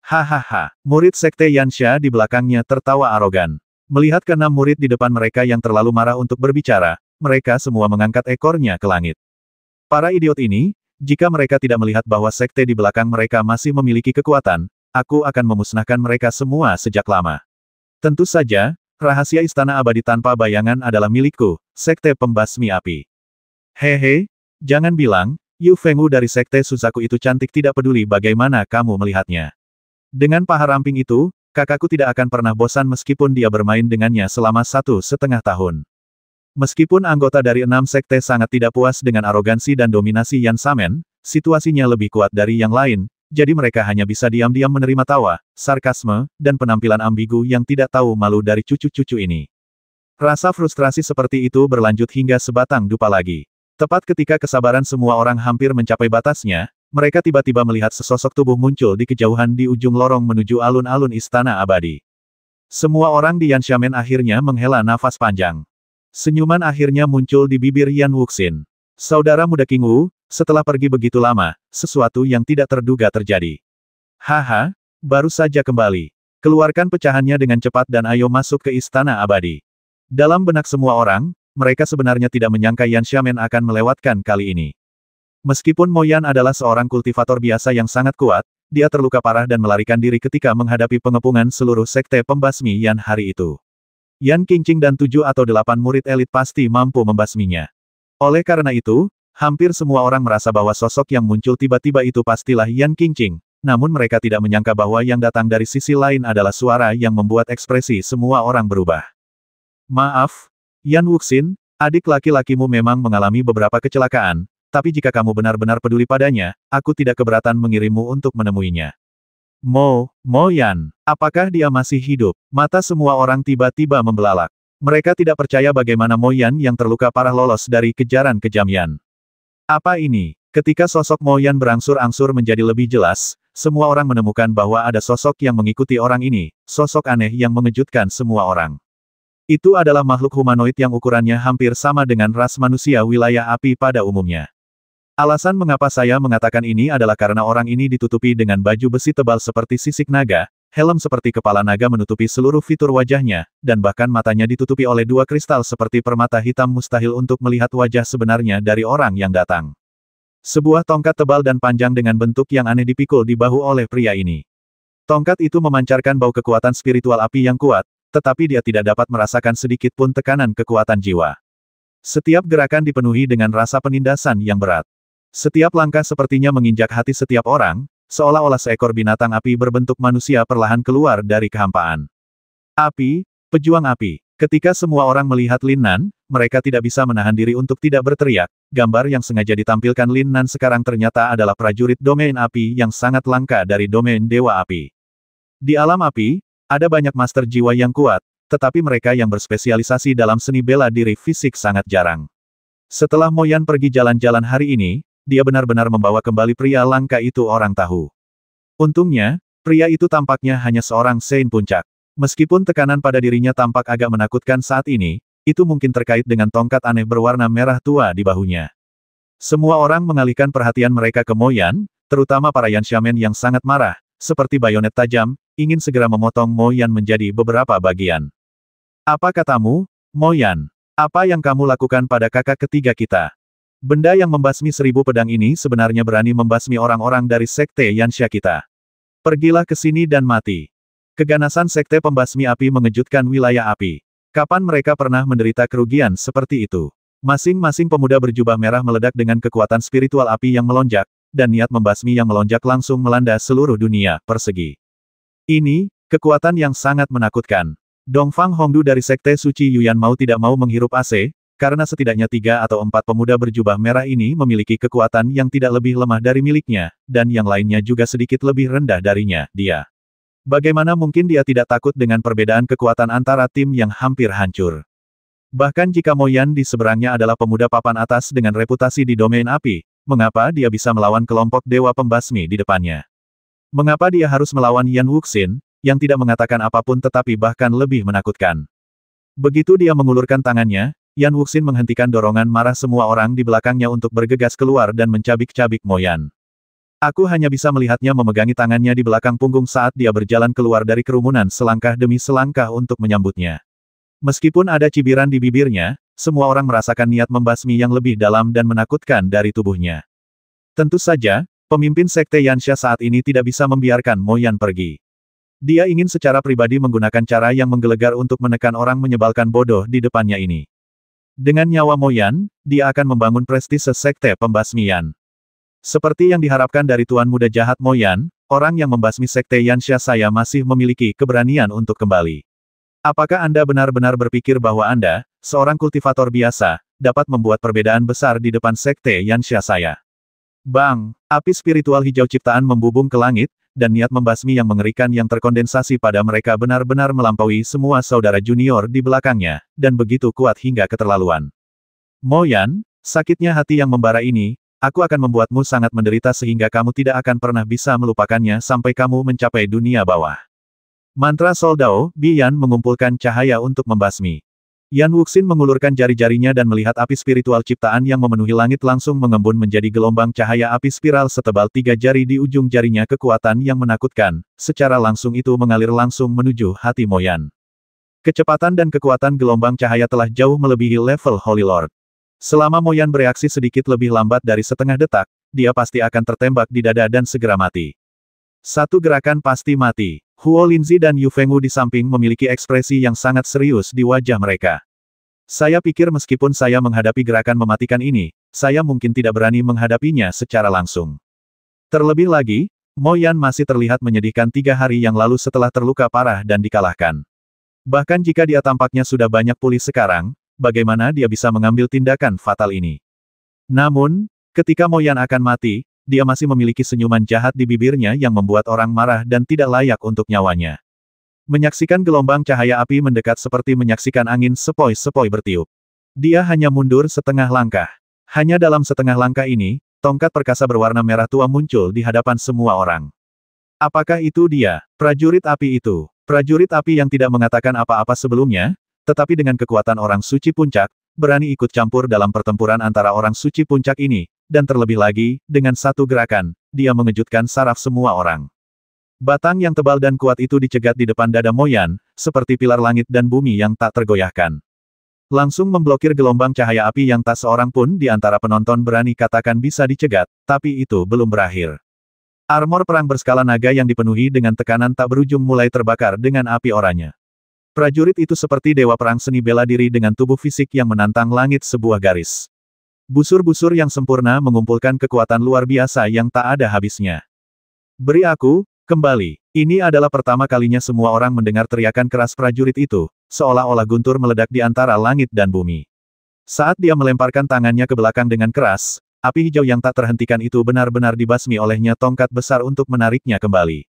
Hahaha, murid Sekte Yansha di belakangnya tertawa arogan. Melihat ke-6 murid di depan mereka yang terlalu marah untuk berbicara, mereka semua mengangkat ekornya ke langit. Para idiot ini, jika mereka tidak melihat bahwa sekte di belakang mereka masih memiliki kekuatan, aku akan memusnahkan mereka semua sejak lama. Tentu saja, rahasia Istana Abadi tanpa bayangan adalah milikku, Sekte Pembasmi Api. Hehe, jangan bilang, Yu Fengwu dari Sekte Suzaku itu cantik tidak peduli bagaimana kamu melihatnya. Dengan paha ramping itu, kakakku tidak akan pernah bosan meskipun dia bermain dengannya selama 1,5 tahun. Meskipun anggota dari 6 sekte sangat tidak puas dengan arogansi dan dominasi Yan Samen, situasinya lebih kuat dari yang lain, jadi mereka hanya bisa diam-diam menerima tawa, sarkasme, dan penampilan ambigu yang tidak tahu malu dari cucu-cucu ini. Rasa frustrasi seperti itu berlanjut hingga sebatang dupa lagi. Tepat ketika kesabaran semua orang hampir mencapai batasnya, mereka tiba-tiba melihat sesosok tubuh muncul di kejauhan di ujung lorong menuju alun-alun Istana Abadi. Semua orang di Yanshamen akhirnya menghela nafas panjang. Senyuman akhirnya muncul di bibir Yan Wuxin. Saudara muda King Wu, setelah pergi begitu lama, sesuatu yang tidak terduga terjadi. Haha, baru saja kembali. Keluarkan pecahannya dengan cepat dan ayo masuk ke Istana Abadi. Dalam benak semua orang, mereka sebenarnya tidak menyangka Yanshamen akan melewatkan kali ini. Meskipun Mo Yan adalah seorang kultivator biasa yang sangat kuat, dia terluka parah dan melarikan diri ketika menghadapi pengepungan seluruh sekte pembasmi Yan hari itu. Yan Qingqing dan 7 atau 8 murid elit pasti mampu membasminya. Oleh karena itu, hampir semua orang merasa bahwa sosok yang muncul tiba-tiba itu pastilah Yan Qingqing, namun mereka tidak menyangka bahwa yang datang dari sisi lain adalah suara yang membuat ekspresi semua orang berubah. Maaf, Yan Wuxin, adik laki-lakimu memang mengalami beberapa kecelakaan, tapi jika kamu benar-benar peduli padanya, aku tidak keberatan mengirimmu untuk menemuinya. Mo Yan, apakah dia masih hidup? Mata semua orang tiba-tiba membelalak. Mereka tidak percaya bagaimana Mo Yan yang terluka parah lolos dari kejaran kejam Yan. Apa ini? Ketika sosok Mo Yan berangsur-angsur menjadi lebih jelas, semua orang menemukan bahwa ada sosok yang mengikuti orang ini, sosok aneh yang mengejutkan semua orang. Itu adalah makhluk humanoid yang ukurannya hampir sama dengan ras manusia wilayah api pada umumnya. Alasan mengapa saya mengatakan ini adalah karena orang ini ditutupi dengan baju besi tebal seperti sisik naga, helm seperti kepala naga menutupi seluruh fitur wajahnya, dan bahkan matanya ditutupi oleh 2 kristal seperti permata hitam mustahil untuk melihat wajah sebenarnya dari orang yang datang. Sebuah tongkat tebal dan panjang dengan bentuk yang aneh dipikul di bahu oleh pria ini. Tongkat itu memancarkan bau kekuatan spiritual api yang kuat, tetapi dia tidak dapat merasakan sedikit pun tekanan kekuatan jiwa. Setiap gerakan dipenuhi dengan rasa penindasan yang berat. Setiap langkah sepertinya menginjak hati setiap orang, seolah-olah seekor binatang api berbentuk manusia perlahan keluar dari kehampaan. Api, pejuang api. Ketika semua orang melihat Lin Nan, mereka tidak bisa menahan diri untuk tidak berteriak. Gambar yang sengaja ditampilkan Lin Nan sekarang ternyata adalah prajurit domain api yang sangat langka dari domain dewa api. Di alam api, ada banyak master jiwa yang kuat, tetapi mereka yang berspesialisasi dalam seni bela diri fisik sangat jarang. Setelah Mo Yan pergi jalan-jalan hari ini, dia benar-benar membawa kembali pria langka itu orang tahu. Untungnya, pria itu tampaknya hanya seorang Saint puncak. Meskipun tekanan pada dirinya tampak agak menakutkan saat ini, itu mungkin terkait dengan tongkat aneh berwarna merah tua di bahunya. Semua orang mengalihkan perhatian mereka ke Mo Yan, terutama para Yanshamen yang sangat marah, seperti bayonet tajam, ingin segera memotong Mo Yan menjadi beberapa bagian. Apa katamu, Mo Yan? Apa yang kamu lakukan pada kakak ketiga kita? Benda yang membasmi 1000 pedang ini sebenarnya berani membasmi orang-orang dari sekte Yansha kita. Pergilah ke sini dan mati. Keganasan sekte pembasmi api mengejutkan wilayah api. Kapan mereka pernah menderita kerugian seperti itu? Masing-masing pemuda berjubah merah meledak dengan kekuatan spiritual api yang melonjak, dan niat membasmi yang melonjak langsung melanda seluruh dunia persegi. Ini, kekuatan yang sangat menakutkan. Dongfang Hongdu dari sekte suci Yuan mau tidak mau menghirup AC, karena setidaknya 3 atau 4 pemuda berjubah merah ini memiliki kekuatan yang tidak lebih lemah dari miliknya, dan yang lainnya juga sedikit lebih rendah darinya, dia. Bagaimana mungkin dia tidak takut dengan perbedaan kekuatan antara tim yang hampir hancur? Bahkan jika Mo Yan di seberangnya adalah pemuda papan atas dengan reputasi di domain api, mengapa dia bisa melawan kelompok dewa pembasmi di depannya? Mengapa dia harus melawan Yan Wuxin, yang tidak mengatakan apapun tetapi bahkan lebih menakutkan? Begitu dia mengulurkan tangannya, Yan Wuxin menghentikan dorongan marah semua orang di belakangnya untuk bergegas keluar dan mencabik-cabik Mo Yan. Aku hanya bisa melihatnya memegangi tangannya di belakang punggung saat dia berjalan keluar dari kerumunan selangkah demi selangkah untuk menyambutnya. Meskipun ada cibiran di bibirnya, semua orang merasakan niat membasmi yang lebih dalam dan menakutkan dari tubuhnya. Tentu saja, pemimpin sekte Yansha saat ini tidak bisa membiarkan Mo Yan pergi. Dia ingin secara pribadi menggunakan cara yang menggelegar untuk menekan orang menyebalkan bodoh di depannya ini. Dengan nyawa Mo Yan, dia akan membangun prestise sekte pembasmian. Seperti yang diharapkan dari Tuan Muda Jahat Mo Yan, orang yang membasmi Sekte Yansha saya masih memiliki keberanian untuk kembali. Apakah Anda benar-benar berpikir bahwa Anda, seorang kultivator biasa, dapat membuat perbedaan besar di depan Sekte Yansha saya? Bang! Api spiritual hijau ciptaan membubung ke langit, dan niat membasmi yang mengerikan yang terkondensasi pada mereka benar-benar melampaui semua saudara junior di belakangnya, dan begitu kuat hingga keterlaluan. Mo Yan, sakitnya hati yang membara ini, aku akan membuatmu sangat menderita sehingga kamu tidak akan pernah bisa melupakannya sampai kamu mencapai dunia bawah. Mantra Soldao, Bi Yan mengumpulkan cahaya untuk membasmi. Yan Wuxin mengulurkan jari-jarinya dan melihat api spiritual ciptaan yang memenuhi langit langsung mengembun menjadi gelombang cahaya api spiral setebal 3 jari di ujung jarinya. Kekuatan yang menakutkan, secara langsung itu mengalir langsung menuju hati Mo Yan. Kecepatan dan kekuatan gelombang cahaya telah jauh melebihi level Holy Lord. Selama Mo Yan bereaksi sedikit lebih lambat dari setengah detak, dia pasti akan tertembak di dada dan segera mati. Satu gerakan pasti mati. Huo Linzi dan Yu Fengwu di samping memiliki ekspresi yang sangat serius di wajah mereka. Saya pikir meskipun saya menghadapi gerakan mematikan ini, saya mungkin tidak berani menghadapinya secara langsung. Terlebih lagi, Mo Yan masih terlihat menyedihkan 3 hari yang lalu setelah terluka parah dan dikalahkan. Bahkan jika dia tampaknya sudah banyak pulih sekarang, bagaimana dia bisa mengambil tindakan fatal ini? Namun, ketika Mo Yan akan mati, dia masih memiliki senyuman jahat di bibirnya yang membuat orang marah dan tidak layak untuk nyawanya. Menyaksikan gelombang cahaya api mendekat seperti menyaksikan angin sepoi-sepoi bertiup. Dia hanya mundur setengah langkah. Hanya dalam setengah langkah ini, tongkat perkasa berwarna merah tua muncul di hadapan semua orang. Apakah itu dia, prajurit api itu? Prajurit api yang tidak mengatakan apa-apa sebelumnya, tetapi dengan kekuatan orang suci puncak, berani ikut campur dalam pertempuran antara orang suci puncak ini. Dan terlebih lagi, dengan satu gerakan, dia mengejutkan saraf semua orang. Batang yang tebal dan kuat itu dicegat di depan dada Mo Yan, seperti pilar langit dan bumi yang tak tergoyahkan. Langsung memblokir gelombang cahaya api yang tak seorang pun di antara penonton berani katakan bisa dicegat, tapi itu belum berakhir. Armor perang berskala naga yang dipenuhi dengan tekanan tak berujung mulai terbakar dengan api oranye. Prajurit itu seperti dewa perang seni bela diri dengan tubuh fisik yang menantang langit sebuah garis. Busur-busur yang sempurna mengumpulkan kekuatan luar biasa yang tak ada habisnya. Beri aku, kembali. Ini adalah pertama kalinya semua orang mendengar teriakan keras prajurit itu, seolah-olah guntur meledak di antara langit dan bumi. Saat dia melemparkan tangannya ke belakang dengan keras, api hijau yang tak terhentikan itu benar-benar dibasmi olehnya tongkat besar untuk menariknya kembali.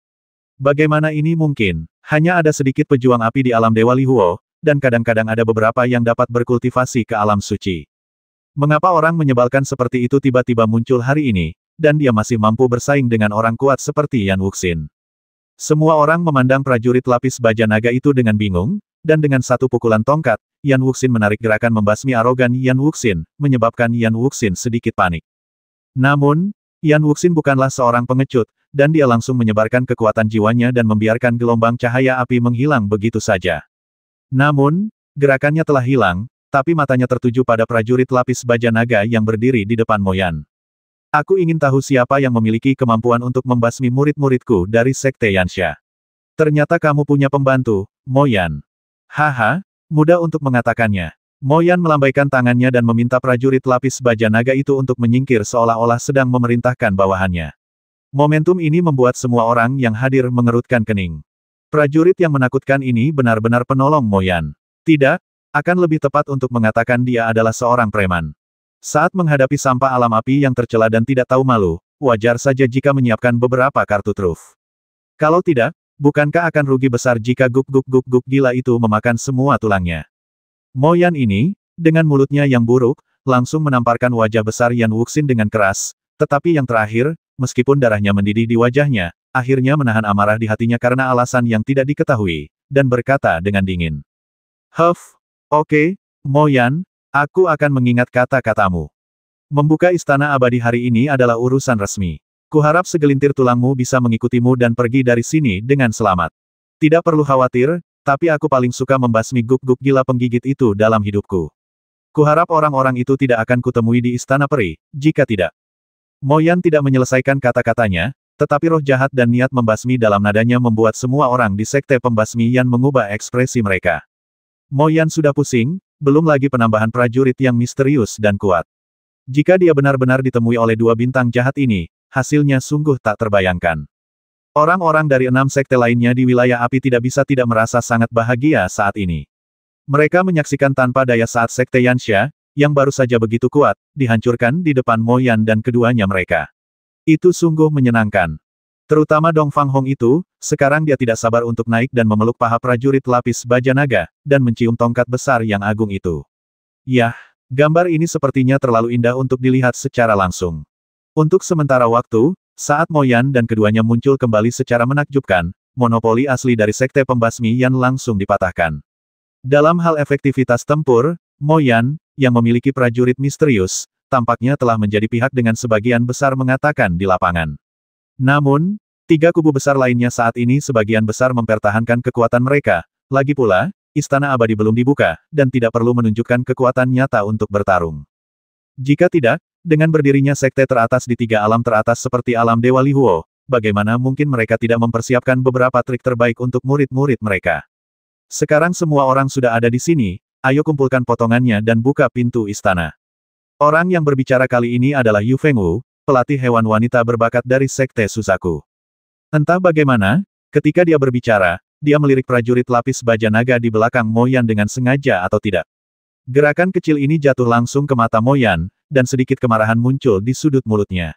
Bagaimana ini mungkin? Hanya ada sedikit pejuang api di alam Dewa Li Huo, dan kadang-kadang ada beberapa yang dapat berkultivasi ke alam suci. Mengapa orang menyebalkan seperti itu tiba-tiba muncul hari ini, dan dia masih mampu bersaing dengan orang kuat seperti Yan Wuxin? Semua orang memandang prajurit lapis baja naga itu dengan bingung, dan dengan satu pukulan tongkat, Yan Wuxin menarik gerakan membasmi arogan Yan Wuxin, menyebabkan Yan Wuxin sedikit panik. Namun, Yan Wuxin bukanlah seorang pengecut, dan dia langsung menyebarkan kekuatan jiwanya dan membiarkan gelombang cahaya api menghilang begitu saja. Namun, gerakannya telah hilang, tapi matanya tertuju pada prajurit lapis baja naga yang berdiri di depan Mo Yan. Aku ingin tahu siapa yang memiliki kemampuan untuk membasmi murid-muridku dari Sekte Yansha. Ternyata kamu punya pembantu, Mo Yan. Haha, mudah untuk mengatakannya. Mo Yan melambaikan tangannya dan meminta prajurit lapis baja naga itu untuk menyingkir seolah-olah sedang memerintahkan bawahannya. Momentum ini membuat semua orang yang hadir mengerutkan kening. Prajurit yang menakutkan ini benar-benar penolong Mo Yan. Tidak, akan lebih tepat untuk mengatakan dia adalah seorang preman. Saat menghadapi sampah alam api yang tercela dan tidak tahu malu, wajar saja jika menyiapkan beberapa kartu truf. Kalau tidak, bukankah akan rugi besar jika guk-guk-guk-guk gila itu memakan semua tulangnya? Mo Yan ini, dengan mulutnya yang buruk, langsung menamparkan wajah besar Yan Wuxin dengan keras, tetapi yang terakhir, meskipun darahnya mendidih di wajahnya, akhirnya menahan amarah di hatinya karena alasan yang tidak diketahui, dan berkata dengan dingin. Oke, Mo Yan, aku akan mengingat kata-katamu. Membuka istana abadi hari ini adalah urusan resmi. Kuharap segelintir tulangmu bisa mengikutimu dan pergi dari sini dengan selamat. Tidak perlu khawatir, tapi aku paling suka membasmi guk-guk gila penggigit itu dalam hidupku. Kuharap orang-orang itu tidak akan kutemui di istana peri, jika tidak. Mo Yan tidak menyelesaikan kata-katanya, tetapi roh jahat dan niat membasmi dalam nadanya membuat semua orang di sekte pembasmi Yan mengubah ekspresi mereka. Mo Yan sudah pusing, belum lagi penambahan prajurit yang misterius dan kuat. Jika dia benar-benar ditemui oleh 2 bintang jahat ini, hasilnya sungguh tak terbayangkan. Orang-orang dari 6 sekte lainnya di wilayah api tidak bisa tidak merasa sangat bahagia saat ini. Mereka menyaksikan tanpa daya saat sekte Yanxia, yang baru saja begitu kuat, dihancurkan di depan Mo Yan dan keduanya mereka. Itu sungguh menyenangkan. Terutama Dong Fang Hong itu, sekarang dia tidak sabar untuk naik dan memeluk paha prajurit lapis baja naga, dan mencium tongkat besar yang agung itu. Yah, gambar ini sepertinya terlalu indah untuk dilihat secara langsung. Untuk sementara waktu, saat Mo Yan dan keduanya muncul kembali secara menakjubkan, monopoli asli dari sekte pembasmi Yan langsung dipatahkan. Dalam hal efektivitas tempur, Mo Yan, yang memiliki prajurit misterius, tampaknya telah menjadi pihak dengan sebagian besar mengatakan di lapangan. Namun, 3 kubu besar lainnya saat ini sebagian besar mempertahankan kekuatan mereka, lagi pula, Istana Abadi belum dibuka, dan tidak perlu menunjukkan kekuatan nyata untuk bertarung. Jika tidak, dengan berdirinya sekte teratas di 3 alam teratas seperti alam Dewa Lihuo, bagaimana mungkin mereka tidak mempersiapkan beberapa trik terbaik untuk murid-murid mereka? Sekarang semua orang sudah ada di sini, ayo kumpulkan potongannya dan buka pintu istana. Orang yang berbicara kali ini adalah Yu Fengwu, pelatih hewan wanita berbakat dari sekte Suzaku. Entah bagaimana, ketika dia berbicara, dia melirik prajurit lapis baja naga di belakang Mo Yan dengan sengaja atau tidak. Gerakan kecil ini jatuh langsung ke mata Mo Yan, dan sedikit kemarahan muncul di sudut mulutnya.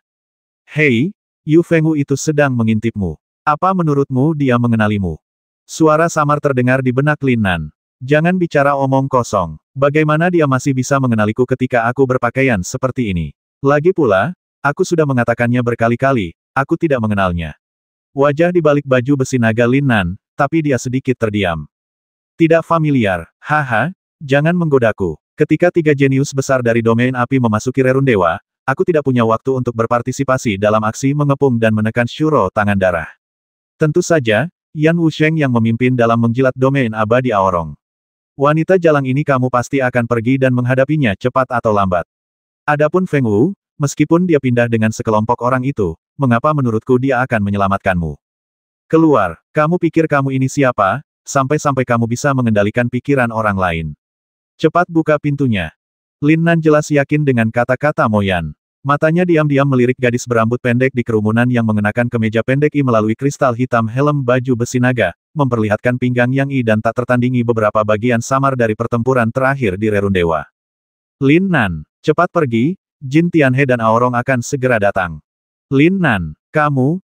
Hei, Yu Fengwu itu sedang mengintipmu. Apa menurutmu dia mengenalimu? Suara samar terdengar di benak Lin Nan. Jangan bicara omong kosong. Bagaimana dia masih bisa mengenaliku ketika aku berpakaian seperti ini? Lagi pula, aku sudah mengatakannya berkali-kali, aku tidak mengenalnya. Wajah di balik baju besi naga Lin Nan, tapi dia sedikit terdiam. Tidak familiar, haha, jangan menggodaku. Ketika 3 jenius besar dari domain api memasuki Rerun Dewa, aku tidak punya waktu untuk berpartisipasi dalam aksi mengepung dan menekan Shuro tangan darah. Tentu saja, Yan Wusheng yang memimpin dalam menjilat domain abadi Aorong. Wanita jalang ini kamu pasti akan pergi dan menghadapinya cepat atau lambat. Adapun Feng Wu, meskipun dia pindah dengan sekelompok orang itu, mengapa menurutku dia akan menyelamatkanmu? Keluar, kamu pikir kamu ini siapa, sampai-sampai kamu bisa mengendalikan pikiran orang lain. Cepat buka pintunya. Lin Nan jelas yakin dengan kata-kata Mo Yan. Matanya diam-diam melirik gadis berambut pendek di kerumunan yang mengenakan kemeja pendek melalui kristal hitam helm baju besi naga, memperlihatkan pinggang yang dan tak tertandingi beberapa bagian samar dari pertempuran terakhir di Rerun Dewa. Lin Nan, cepat pergi, Jin Tianhe dan Aorong akan segera datang. Lin Nan,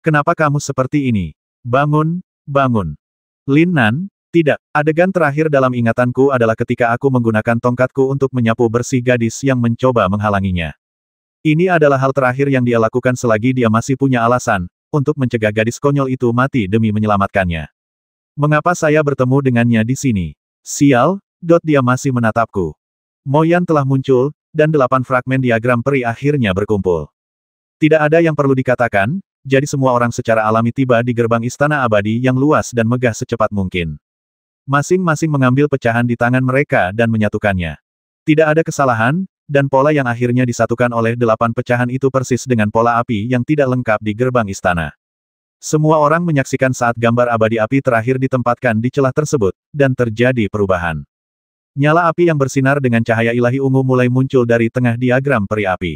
kenapa kamu seperti ini? Bangun, bangun. Lin Nan, tidak, adegan terakhir dalam ingatanku adalah ketika aku menggunakan tongkatku untuk menyapu bersih gadis yang mencoba menghalanginya. Ini adalah hal terakhir yang dia lakukan selagi dia masih punya alasan, untuk mencegah gadis konyol itu mati demi menyelamatkannya. Mengapa saya bertemu dengannya di sini? Sial, dia masih menatapku. Mo Yan telah muncul, dan 8 fragmen diagram peri akhirnya berkumpul. Tidak ada yang perlu dikatakan, jadi semua orang secara alami tiba di gerbang istana abadi yang luas dan megah secepat mungkin. Masing-masing mengambil pecahan di tangan mereka dan menyatukannya. Tidak ada kesalahan, dan pola yang akhirnya disatukan oleh 8 pecahan itu persis dengan pola api yang tidak lengkap di gerbang istana. Semua orang menyaksikan saat gambar abadi api terakhir ditempatkan di celah tersebut, dan terjadi perubahan. Nyala api yang bersinar dengan cahaya ilahi ungu mulai muncul dari tengah diagram peri api.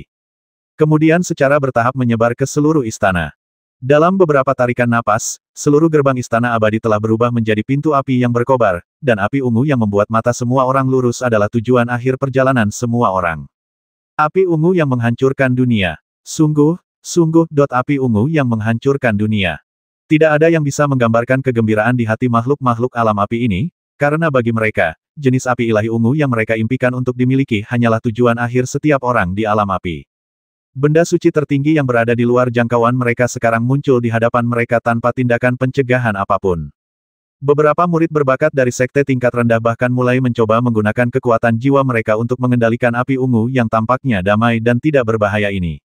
Kemudian secara bertahap menyebar ke seluruh istana. Dalam beberapa tarikan napas, seluruh gerbang istana abadi telah berubah menjadi pintu api yang berkobar, dan api ungu yang membuat mata semua orang lurus adalah tujuan akhir perjalanan semua orang. Api ungu yang menghancurkan dunia. Sungguh, api ungu yang menghancurkan dunia. Tidak ada yang bisa menggambarkan kegembiraan di hati makhluk-makhluk alam api ini, karena bagi mereka, jenis api ilahi ungu yang mereka impikan untuk dimiliki hanyalah tujuan akhir setiap orang di alam api. Benda suci tertinggi yang berada di luar jangkauan mereka sekarang muncul di hadapan mereka tanpa tindakan pencegahan apapun. Beberapa murid berbakat dari sekte tingkat rendah bahkan mulai mencoba menggunakan kekuatan jiwa mereka untuk mengendalikan api ungu yang tampaknya damai dan tidak berbahaya ini.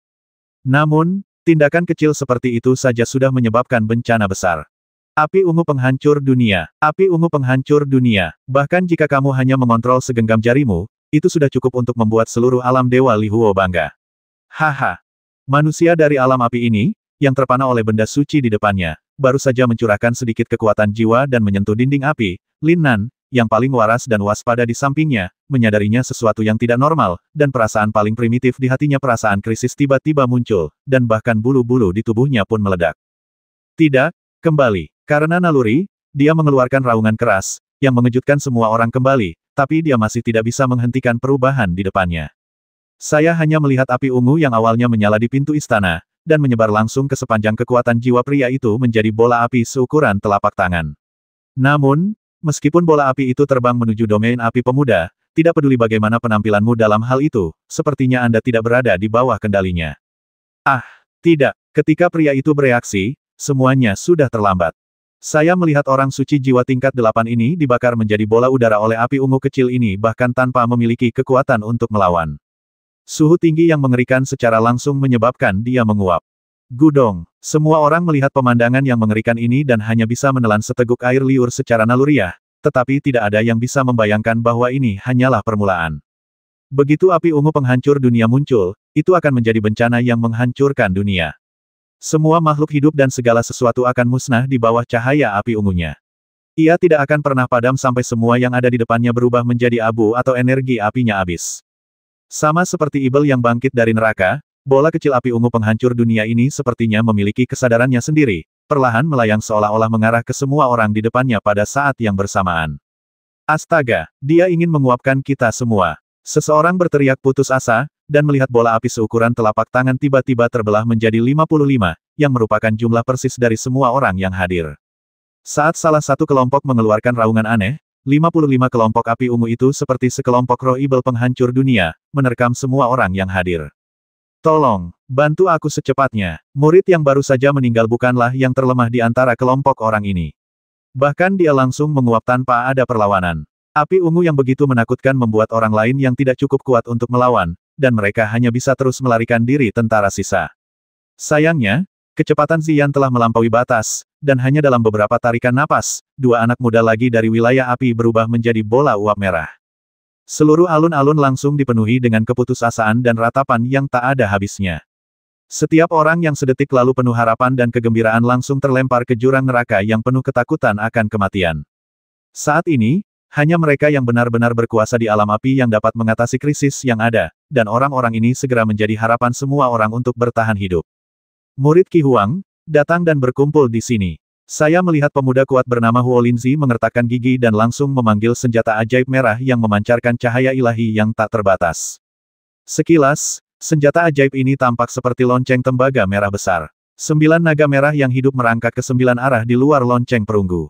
Namun, tindakan kecil seperti itu saja sudah menyebabkan bencana besar. Api ungu penghancur dunia. Api ungu penghancur dunia. Bahkan jika kamu hanya mengontrol segenggam jarimu, itu sudah cukup untuk membuat seluruh alam Dewa Lihuo bangga. Haha. Manusia dari alam api ini, yang terpana oleh benda suci di depannya, baru saja mencurahkan sedikit kekuatan jiwa dan menyentuh dinding api. Lin Nan, yang paling waras dan waspada di sampingnya, menyadarinya sesuatu yang tidak normal, dan perasaan paling primitif di hatinya perasaan krisis tiba-tiba muncul, dan bahkan bulu-bulu di tubuhnya pun meledak. Tidak, Kembali. Karena naluri, dia mengeluarkan raungan keras, yang mengejutkan semua orang kembali, tapi dia masih tidak bisa menghentikan perubahan di depannya. Saya hanya melihat api ungu yang awalnya menyala di pintu istana, dan menyebar langsung ke sepanjang kekuatan jiwa pria itu menjadi bola api seukuran telapak tangan. Namun, meskipun bola api itu terbang menuju domain api pemuda, tidak peduli bagaimana penampilanmu dalam hal itu, sepertinya Anda tidak berada di bawah kendalinya. Ah, tidak. Ketika pria itu bereaksi, semuanya sudah terlambat. Saya melihat orang suci jiwa tingkat 8 ini dibakar menjadi bola udara oleh api ungu kecil ini bahkan tanpa memiliki kekuatan untuk melawan. Suhu tinggi yang mengerikan secara langsung menyebabkan dia menguap. Gudong. Semua orang melihat pemandangan yang mengerikan ini dan hanya bisa menelan seteguk air liur secara naluriah, tetapi tidak ada yang bisa membayangkan bahwa ini hanyalah permulaan. Begitu api ungu penghancur dunia muncul, itu akan menjadi bencana yang menghancurkan dunia. Semua makhluk hidup dan segala sesuatu akan musnah di bawah cahaya api ungunya. Ia tidak akan pernah padam sampai semua yang ada di depannya berubah menjadi abu atau energi apinya habis. Sama seperti Ibel yang bangkit dari neraka, bola kecil api ungu penghancur dunia ini sepertinya memiliki kesadarannya sendiri, perlahan melayang seolah-olah mengarah ke semua orang di depannya pada saat yang bersamaan. Astaga, dia ingin menguapkan kita semua. Seseorang berteriak putus asa, dan melihat bola api seukuran telapak tangan tiba-tiba terbelah menjadi 55, yang merupakan jumlah persis dari semua orang yang hadir. Saat salah satu kelompok mengeluarkan raungan aneh, 55 kelompok api ungu itu seperti sekelompok roh Ibel penghancur dunia, menerkam semua orang yang hadir. Tolong, bantu aku secepatnya. Murid yang baru saja meninggal bukanlah yang terlemah di antara kelompok orang ini. Bahkan dia langsung menguap tanpa ada perlawanan. Api ungu yang begitu menakutkan membuat orang lain yang tidak cukup kuat untuk melawan, dan mereka hanya bisa terus melarikan diri tentara sisa. Sayangnya, kecepatan Ziyan telah melampaui batas, dan hanya dalam beberapa tarikan napas, dua anak muda lagi dari wilayah api berubah menjadi bola uap merah. Seluruh alun-alun langsung dipenuhi dengan keputusasaan dan ratapan yang tak ada habisnya. Setiap orang yang sedetik lalu penuh harapan dan kegembiraan langsung terlempar ke jurang neraka yang penuh ketakutan akan kematian. Saat ini, hanya mereka yang benar-benar berkuasa di alam api yang dapat mengatasi krisis yang ada, dan orang-orang ini segera menjadi harapan semua orang untuk bertahan hidup. Murid Qi Huang, datang dan berkumpul di sini. Saya melihat pemuda kuat bernama Huo Linzi mengertakkan gigi dan langsung memanggil senjata ajaib merah yang memancarkan cahaya ilahi yang tak terbatas. Sekilas, senjata ajaib ini tampak seperti lonceng tembaga merah besar. 9 naga merah yang hidup merangkak ke 9 arah di luar lonceng perunggu.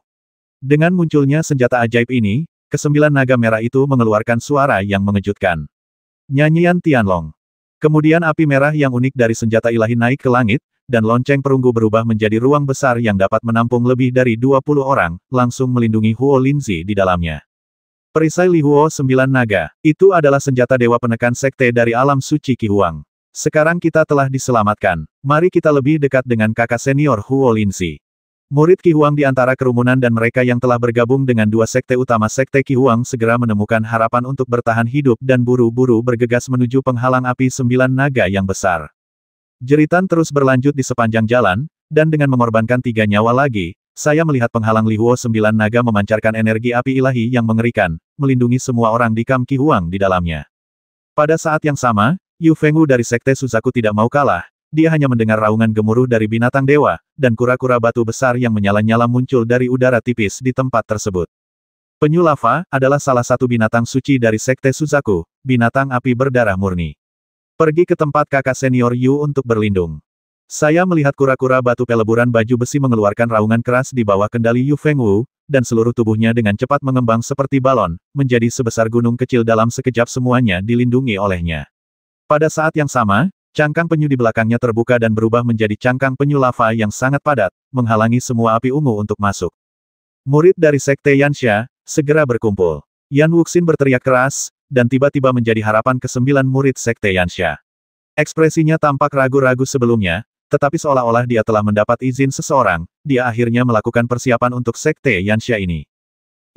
Dengan munculnya senjata ajaib ini, ke-9 naga merah itu mengeluarkan suara yang mengejutkan. Nyanyian Tianlong. Kemudian api merah yang unik dari senjata ilahi naik ke langit, dan lonceng perunggu berubah menjadi ruang besar yang dapat menampung lebih dari 20 orang, langsung melindungi Huo Linzi di dalamnya. Perisai Li Huo 9 naga, itu adalah senjata dewa penekan sekte dari alam suci Qi Huang. Sekarang kita telah diselamatkan, mari kita lebih dekat dengan kakak senior Huo Linzi. Murid Qi Huang di antara kerumunan dan mereka yang telah bergabung dengan dua sekte utama sekte Qi Huang segera menemukan harapan untuk bertahan hidup dan buru-buru bergegas menuju penghalang api 9 naga yang besar. Jeritan terus berlanjut di sepanjang jalan, dan dengan mengorbankan 3 nyawa lagi, saya melihat penghalang Li Huo 9 naga memancarkan energi api ilahi yang mengerikan, melindungi semua orang di kamp Qi Huang di dalamnya. Pada saat yang sama, Yu Fengwu dari sekte Suzaku tidak mau kalah. Dia hanya mendengar raungan gemuruh dari binatang dewa, dan kura-kura batu besar yang menyala-nyala muncul dari udara tipis di tempat tersebut. Penyu lava adalah salah satu binatang suci dari sekte Suzaku, binatang api berdarah murni. Pergi ke tempat kakak senior Yu untuk berlindung. Saya melihat kura-kura batu peleburan baju besi mengeluarkan raungan keras di bawah kendali Yu Fengwu, dan seluruh tubuhnya dengan cepat mengembang seperti balon, menjadi sebesar gunung kecil dalam sekejap semuanya dilindungi olehnya. Pada saat yang sama, cangkang penyu di belakangnya terbuka dan berubah menjadi cangkang penyu lava yang sangat padat, menghalangi semua api ungu untuk masuk. Murid dari sekte Yansha, segera berkumpul. Yan Wuxin berteriak keras, dan tiba-tiba menjadi harapan ke-9 murid sekte Yansha. Ekspresinya tampak ragu-ragu sebelumnya, tetapi seolah-olah dia telah mendapat izin seseorang, dia akhirnya melakukan persiapan untuk sekte Yansha ini.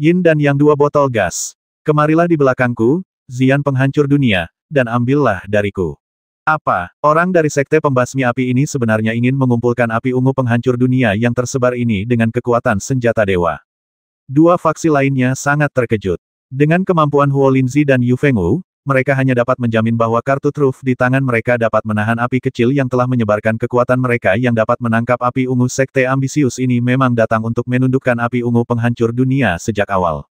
Yin dan Yang 2 botol gas. Kemarilah di belakangku, Ziyan penghancur dunia, dan ambillah dariku. Apa, orang dari sekte pembasmi api ini sebenarnya ingin mengumpulkan api ungu penghancur dunia yang tersebar ini dengan kekuatan senjata dewa? Dua faksi lainnya sangat terkejut. Dengan kemampuan Huo Linzi dan Yu Fengwu, mereka hanya dapat menjamin bahwa kartu truf di tangan mereka dapat menahan api kecil yang telah menyebarkan kekuatan mereka yang dapat menangkap api ungu sekte ambisius ini memang datang untuk menundukkan api ungu penghancur dunia sejak awal.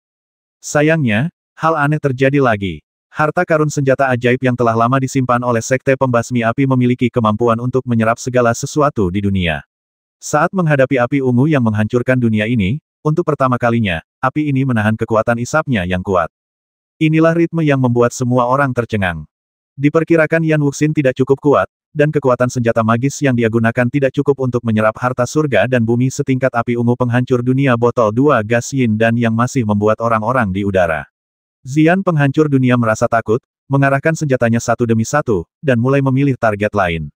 Sayangnya, hal aneh terjadi lagi. Harta karun senjata ajaib yang telah lama disimpan oleh sekte pembasmi api memiliki kemampuan untuk menyerap segala sesuatu di dunia. Saat menghadapi api ungu yang menghancurkan dunia ini, untuk pertama kalinya, api ini menahan kekuatan isapnya yang kuat. Inilah ritme yang membuat semua orang tercengang. Diperkirakan Yan Wuxin tidak cukup kuat, dan kekuatan senjata magis yang dia gunakan tidak cukup untuk menyerap harta surga dan bumi setingkat api ungu penghancur dunia botol 2 gas yin dan yang masih membuat orang-orang di udara. Zian penghancur dunia merasa takut, mengarahkan senjatanya satu demi satu, dan mulai memilih target lain.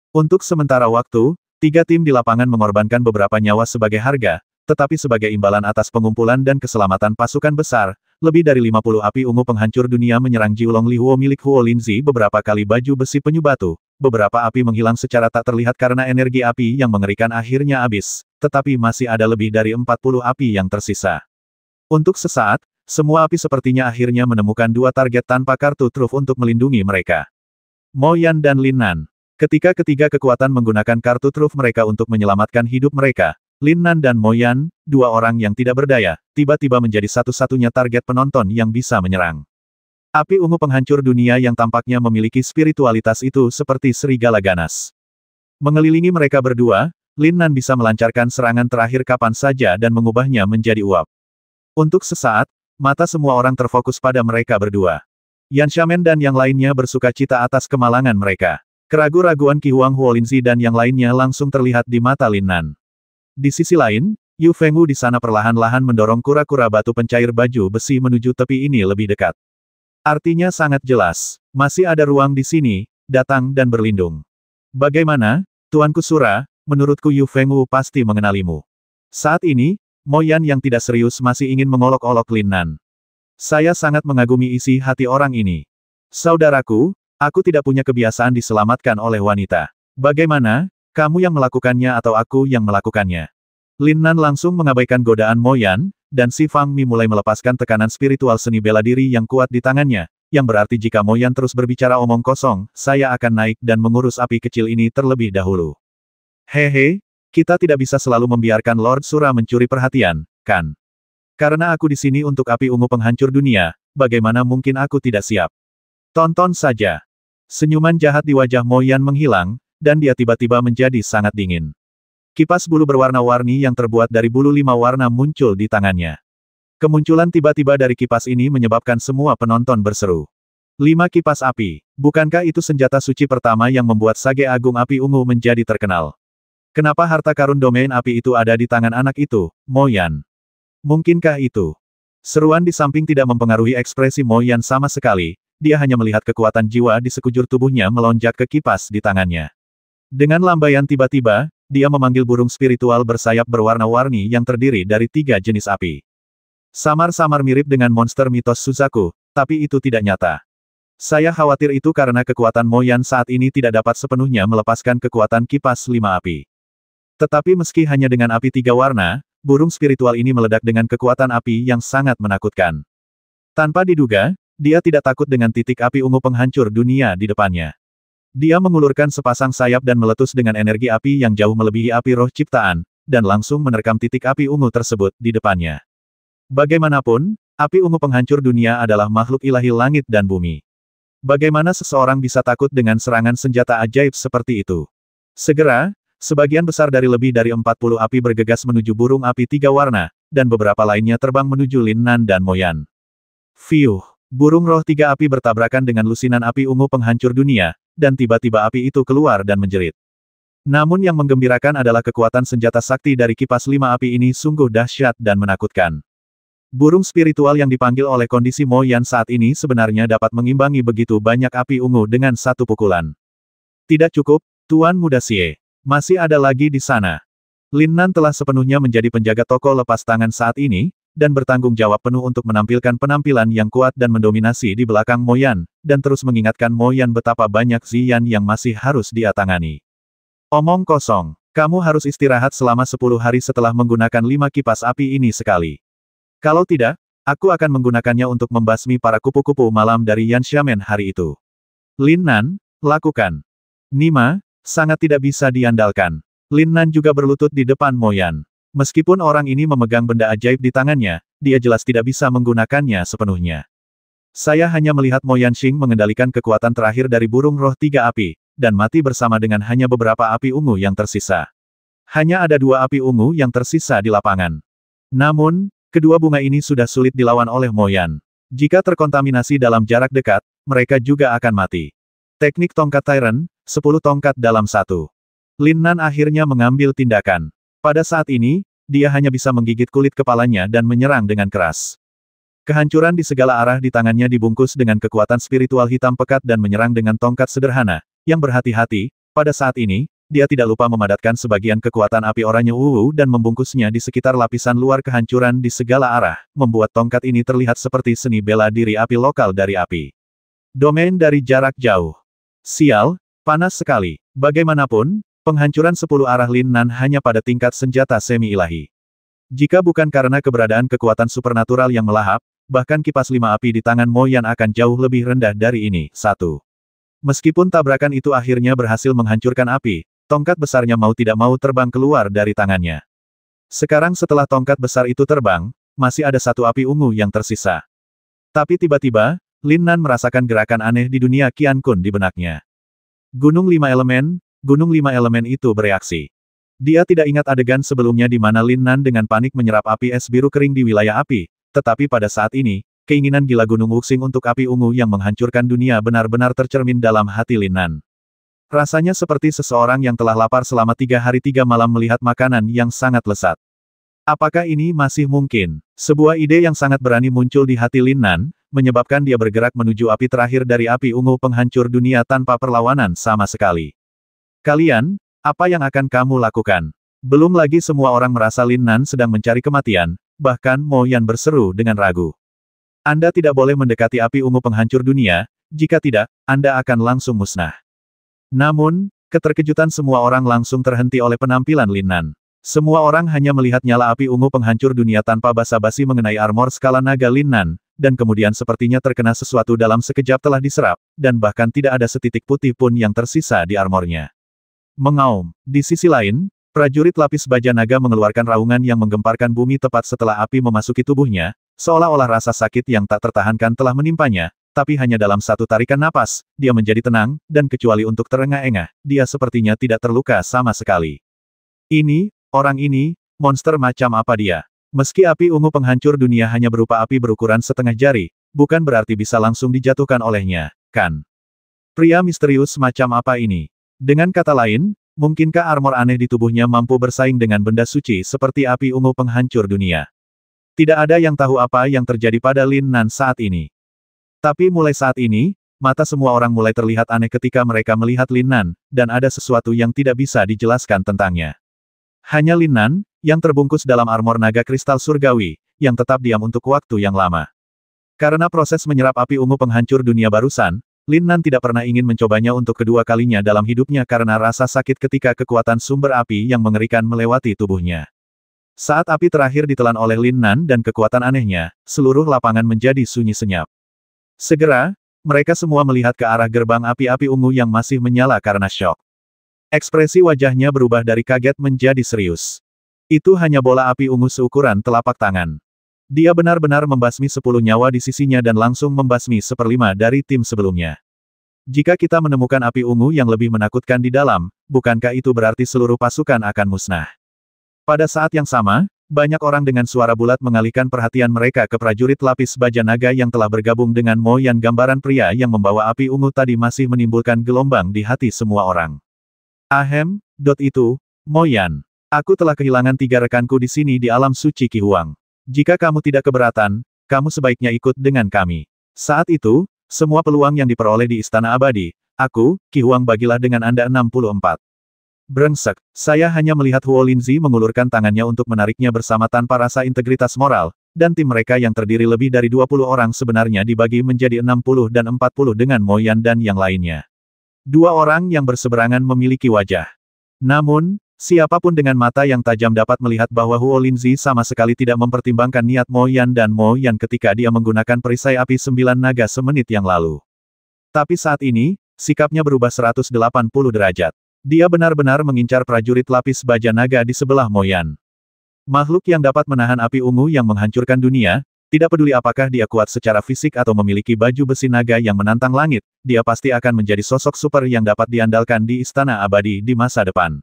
Untuk sementara waktu, 3 tim di lapangan mengorbankan beberapa nyawa sebagai harga, tetapi sebagai imbalan atas pengumpulan dan keselamatan pasukan besar, lebih dari 50 api ungu penghancur dunia menyerang Jiulong Lihuo milik Huo Linzi beberapa kali baju besi penyu batu. Beberapa api menghilang secara tak terlihat karena energi api yang mengerikan akhirnya habis, tetapi masih ada lebih dari 40 api yang tersisa. Untuk sesaat, semua api sepertinya akhirnya menemukan 2 target tanpa kartu truf untuk melindungi mereka. Mo Yan dan Lin Nan. Ketika ketiga kekuatan menggunakan kartu truf mereka untuk menyelamatkan hidup mereka, Lin Nan dan Mo Yan, 2 orang yang tidak berdaya, tiba-tiba menjadi satu-satunya target penonton yang bisa menyerang. Api ungu penghancur dunia yang tampaknya memiliki spiritualitas itu seperti serigala ganas. Mengelilingi mereka berdua, Lin Nan bisa melancarkan serangan terakhir kapan saja dan mengubahnya menjadi uap. Untuk sesaat, mata semua orang terfokus pada mereka berdua. Yan Xiamen dan yang lainnya bersuka cita atas kemalangan mereka. Keraguan-raguan Qi Huang Huolinzi dan yang lainnya langsung terlihat di mata Lin Nan. Di sisi lain, Yu Fengwu di sana perlahan-lahan mendorong kura-kura batu pencair baju besi menuju tepi ini lebih dekat. Artinya sangat jelas, masih ada ruang di sini, datang dan berlindung. Bagaimana, Tuanku Sura, menurutku Yu Fengwu pasti mengenalimu. Saat ini, Mo Yan yang tidak serius masih ingin mengolok-olok Lin Nan. Saya sangat mengagumi isi hati orang ini. Saudaraku, aku tidak punya kebiasaan diselamatkan oleh wanita. Bagaimana, kamu yang melakukannya atau aku yang melakukannya? Lin Nan langsung mengabaikan godaan Mo Yan, dan si Fang Mi mulai melepaskan tekanan spiritual seni bela diri yang kuat di tangannya, yang berarti jika Mo Yan terus berbicara omong kosong, saya akan naik dan mengurus api kecil ini terlebih dahulu. Hehe, kita tidak bisa selalu membiarkan Lord Sura mencuri perhatian, kan? Karena aku di sini untuk api ungu penghancur dunia, bagaimana mungkin aku tidak siap? Tonton saja. Senyuman jahat di wajah Mo Yan menghilang, dan dia tiba-tiba menjadi sangat dingin. Kipas bulu berwarna-warni yang terbuat dari bulu 5 warna muncul di tangannya. Kemunculan tiba-tiba dari kipas ini menyebabkan semua penonton berseru. 5 kipas api, bukankah itu senjata suci pertama yang membuat Sage Agung Api Ungu menjadi terkenal? Kenapa harta karun domain api itu ada di tangan anak itu, Mo Yan? Mungkinkah itu? Seruan di samping tidak mempengaruhi ekspresi Mo Yan sama sekali, dia hanya melihat kekuatan jiwa di sekujur tubuhnya melonjak ke kipas di tangannya. Dengan lambaian tiba-tiba, dia memanggil burung spiritual bersayap berwarna-warni yang terdiri dari 3 jenis api. Samar-samar mirip dengan monster mitos Suzaku, tapi itu tidak nyata. Saya khawatir itu karena kekuatan Mo Yan saat ini tidak dapat sepenuhnya melepaskan kekuatan kipas 5 api. Tetapi meski hanya dengan api 3 warna, burung spiritual ini meledak dengan kekuatan api yang sangat menakutkan. Tanpa diduga, dia tidak takut dengan titik api ungu penghancur dunia di depannya. Dia mengulurkan sepasang sayap dan meletus dengan energi api yang jauh melebihi api roh ciptaan, dan langsung menerkam titik api ungu tersebut di depannya. Bagaimanapun, api ungu penghancur dunia adalah makhluk ilahi langit dan bumi. Bagaimana seseorang bisa takut dengan serangan senjata ajaib seperti itu? Segera, sebagian besar dari lebih dari 40 api bergegas menuju burung api 3 warna, dan beberapa lainnya terbang menuju Lin Nan dan Mo Yan. Fiuh! Burung roh 3 api bertabrakan dengan lusinan api ungu penghancur dunia, dan tiba-tiba api itu keluar dan menjerit. Namun yang menggembirakan adalah kekuatan senjata sakti dari kipas 5 api ini sungguh dahsyat dan menakutkan. Burung spiritual yang dipanggil oleh kondisi Mo Yan saat ini sebenarnya dapat mengimbangi begitu banyak api ungu dengan satu pukulan. Tidak cukup, Tuan Muda Xie. Masih ada lagi di sana. Lin Nan telah sepenuhnya menjadi penjaga toko lepas tangan saat ini, dan bertanggung jawab penuh untuk menampilkan penampilan yang kuat dan mendominasi di belakang Mo Yan, dan terus mengingatkan Mo Yan betapa banyak Ziyan yang masih harus dia tangani. Omong kosong, kamu harus istirahat selama 10 hari setelah menggunakan 5 kipas api ini sekali. Kalau tidak, Aku akan menggunakannya untuk membasmi para kupu-kupu malam dari Yan Xiamen hari itu. Lin Nan, lakukan. Nima, sangat tidak bisa diandalkan. Lin Nan juga berlutut di depan Mo Yan. Meskipun orang ini memegang benda ajaib di tangannya, dia jelas tidak bisa menggunakannya sepenuhnya. Saya hanya melihat Mo Yanxing mengendalikan kekuatan terakhir dari burung roh tiga api, dan mati bersama dengan hanya beberapa api ungu yang tersisa. Hanya ada 2 api ungu yang tersisa di lapangan. Namun, kedua bunga ini sudah sulit dilawan oleh Mo Yan. Jika terkontaminasi dalam jarak dekat, mereka juga akan mati. Teknik tongkat Tyrant, 10 tongkat dalam 1. Lin Nan akhirnya mengambil tindakan. Pada saat ini, dia hanya bisa menggigit kulit kepalanya dan menyerang dengan keras. Kehancuran di segala arah di tangannya dibungkus dengan kekuatan spiritual hitam pekat dan menyerang dengan tongkat sederhana, yang berhati-hati. Pada saat ini, dia tidak lupa memadatkan sebagian kekuatan api oranye Wu dan membungkusnya di sekitar lapisan luar kehancuran di segala arah, membuat tongkat ini terlihat seperti seni bela diri api lokal dari api. Domain dari jarak jauh. Sial, panas sekali. Bagaimanapun, penghancuran 10 arah Lin Nan hanya pada tingkat senjata semi-ilahi. Jika bukan karena keberadaan kekuatan supernatural yang melahap, bahkan kipas 5 api di tangan Mo Yan akan jauh lebih rendah dari ini. 1. Meskipun tabrakan itu akhirnya berhasil menghancurkan api, tongkat besarnya mau tidak mau terbang keluar dari tangannya. Sekarang setelah tongkat besar itu terbang, masih ada 1 api ungu yang tersisa. Tapi tiba-tiba, Lin Nan merasakan gerakan aneh di dunia Qian Kun di benaknya. Gunung 5 elemen itu bereaksi. Dia tidak ingat adegan sebelumnya di mana Lin Nan dengan panik menyerap api es biru kering di wilayah api, tetapi pada saat ini, keinginan gila Gunung Wuxing untuk api ungu yang menghancurkan dunia benar-benar tercermin dalam hati Lin Nan. Rasanya seperti seseorang yang telah lapar selama 3 hari 3 malam melihat makanan yang sangat lezat. Apakah ini masih mungkin? Sebuah ide yang sangat berani muncul di hati Lin Nan, menyebabkan dia bergerak menuju api terakhir dari api ungu penghancur dunia tanpa perlawanan sama sekali. Kalian, apa yang akan kamu lakukan? Belum lagi semua orang merasa Lin Nan sedang mencari kematian, bahkan Mo Yan berseru dengan ragu. Anda tidak boleh mendekati api ungu penghancur dunia, jika tidak, Anda akan langsung musnah. Namun, keterkejutan semua orang langsung terhenti oleh penampilan Lin Nan. Semua orang hanya melihat nyala api ungu penghancur dunia tanpa basa-basi mengenai armor skala naga Lin Nan, dan kemudian sepertinya terkena sesuatu dalam sekejap telah diserap, dan bahkan tidak ada setitik putih pun yang tersisa di armornya. Mengaum. Di sisi lain, prajurit lapis baja naga mengeluarkan raungan yang menggemparkan bumi tepat setelah api memasuki tubuhnya, seolah-olah rasa sakit yang tak tertahankan telah menimpanya, tapi hanya dalam satu tarikan napas, dia menjadi tenang, dan kecuali untuk terengah-engah, dia sepertinya tidak terluka sama sekali. Orang ini, monster macam apa dia? Meski api ungu penghancur dunia hanya berupa api berukuran setengah jari, bukan berarti bisa langsung dijatuhkan olehnya, kan? Pria misterius macam apa ini? Dengan kata lain, mungkinkah armor aneh di tubuhnya mampu bersaing dengan benda suci seperti api ungu penghancur dunia? Tidak ada yang tahu apa yang terjadi pada Lin Nan saat ini. Tapi mulai saat ini, mata semua orang mulai terlihat aneh ketika mereka melihat Lin Nan, dan ada sesuatu yang tidak bisa dijelaskan tentangnya. Hanya Lin Nan, yang terbungkus dalam armor naga kristal surgawi, yang tetap diam untuk waktu yang lama. Karena proses menyerap api ungu penghancur dunia barusan, Lin Nan tidak pernah ingin mencobanya untuk kedua kalinya dalam hidupnya karena rasa sakit ketika kekuatan sumber api yang mengerikan melewati tubuhnya. Saat api terakhir ditelan oleh Lin Nan dan kekuatan anehnya, seluruh lapangan menjadi sunyi senyap. Segera, mereka semua melihat ke arah gerbang api-api ungu yang masih menyala karena syok. Ekspresi wajahnya berubah dari kaget menjadi serius. Itu hanya bola api ungu seukuran telapak tangan. Dia benar-benar membasmi 10 nyawa di sisinya dan langsung membasmi 1/5 dari tim sebelumnya. Jika kita menemukan api ungu yang lebih menakutkan di dalam, bukankah itu berarti seluruh pasukan akan musnah? Pada saat yang sama, banyak orang dengan suara bulat mengalihkan perhatian mereka ke prajurit lapis baja naga yang telah bergabung dengan Mo Yan. Gambaran pria yang membawa api ungu tadi masih menimbulkan gelombang di hati semua orang. Ahem, itu, Mo Yan. Aku telah kehilangan 3 rekanku di sini di alam suci Qi Huang. Jika kamu tidak keberatan, kamu sebaiknya ikut dengan kami. Saat itu, semua peluang yang diperoleh di Istana Abadi, aku, Qi Huang bagilah dengan Anda 64. Brengsek, saya hanya melihat Huo Linzi mengulurkan tangannya untuk menariknya bersama tanpa rasa integritas moral, dan tim mereka yang terdiri lebih dari 20 orang sebenarnya dibagi menjadi 60 dan 40 dengan Mo Yan dan yang lainnya. 2 orang yang berseberangan memiliki wajah. Namun, Siapapun dengan mata yang tajam dapat melihat bahwa Huo Linzi sama sekali tidak mempertimbangkan niat Mo Yan dan Mo Yan ketika dia menggunakan perisai api 9 naga semenit yang lalu. Tapi saat ini, sikapnya berubah 180 derajat. Dia benar-benar mengincar prajurit lapis baja naga di sebelah Mo Yan. Makhluk yang dapat menahan api ungu yang menghancurkan dunia, tidak peduli apakah dia kuat secara fisik atau memiliki baju besi naga yang menantang langit, dia pasti akan menjadi sosok super yang dapat diandalkan di Istana Abadi di masa depan.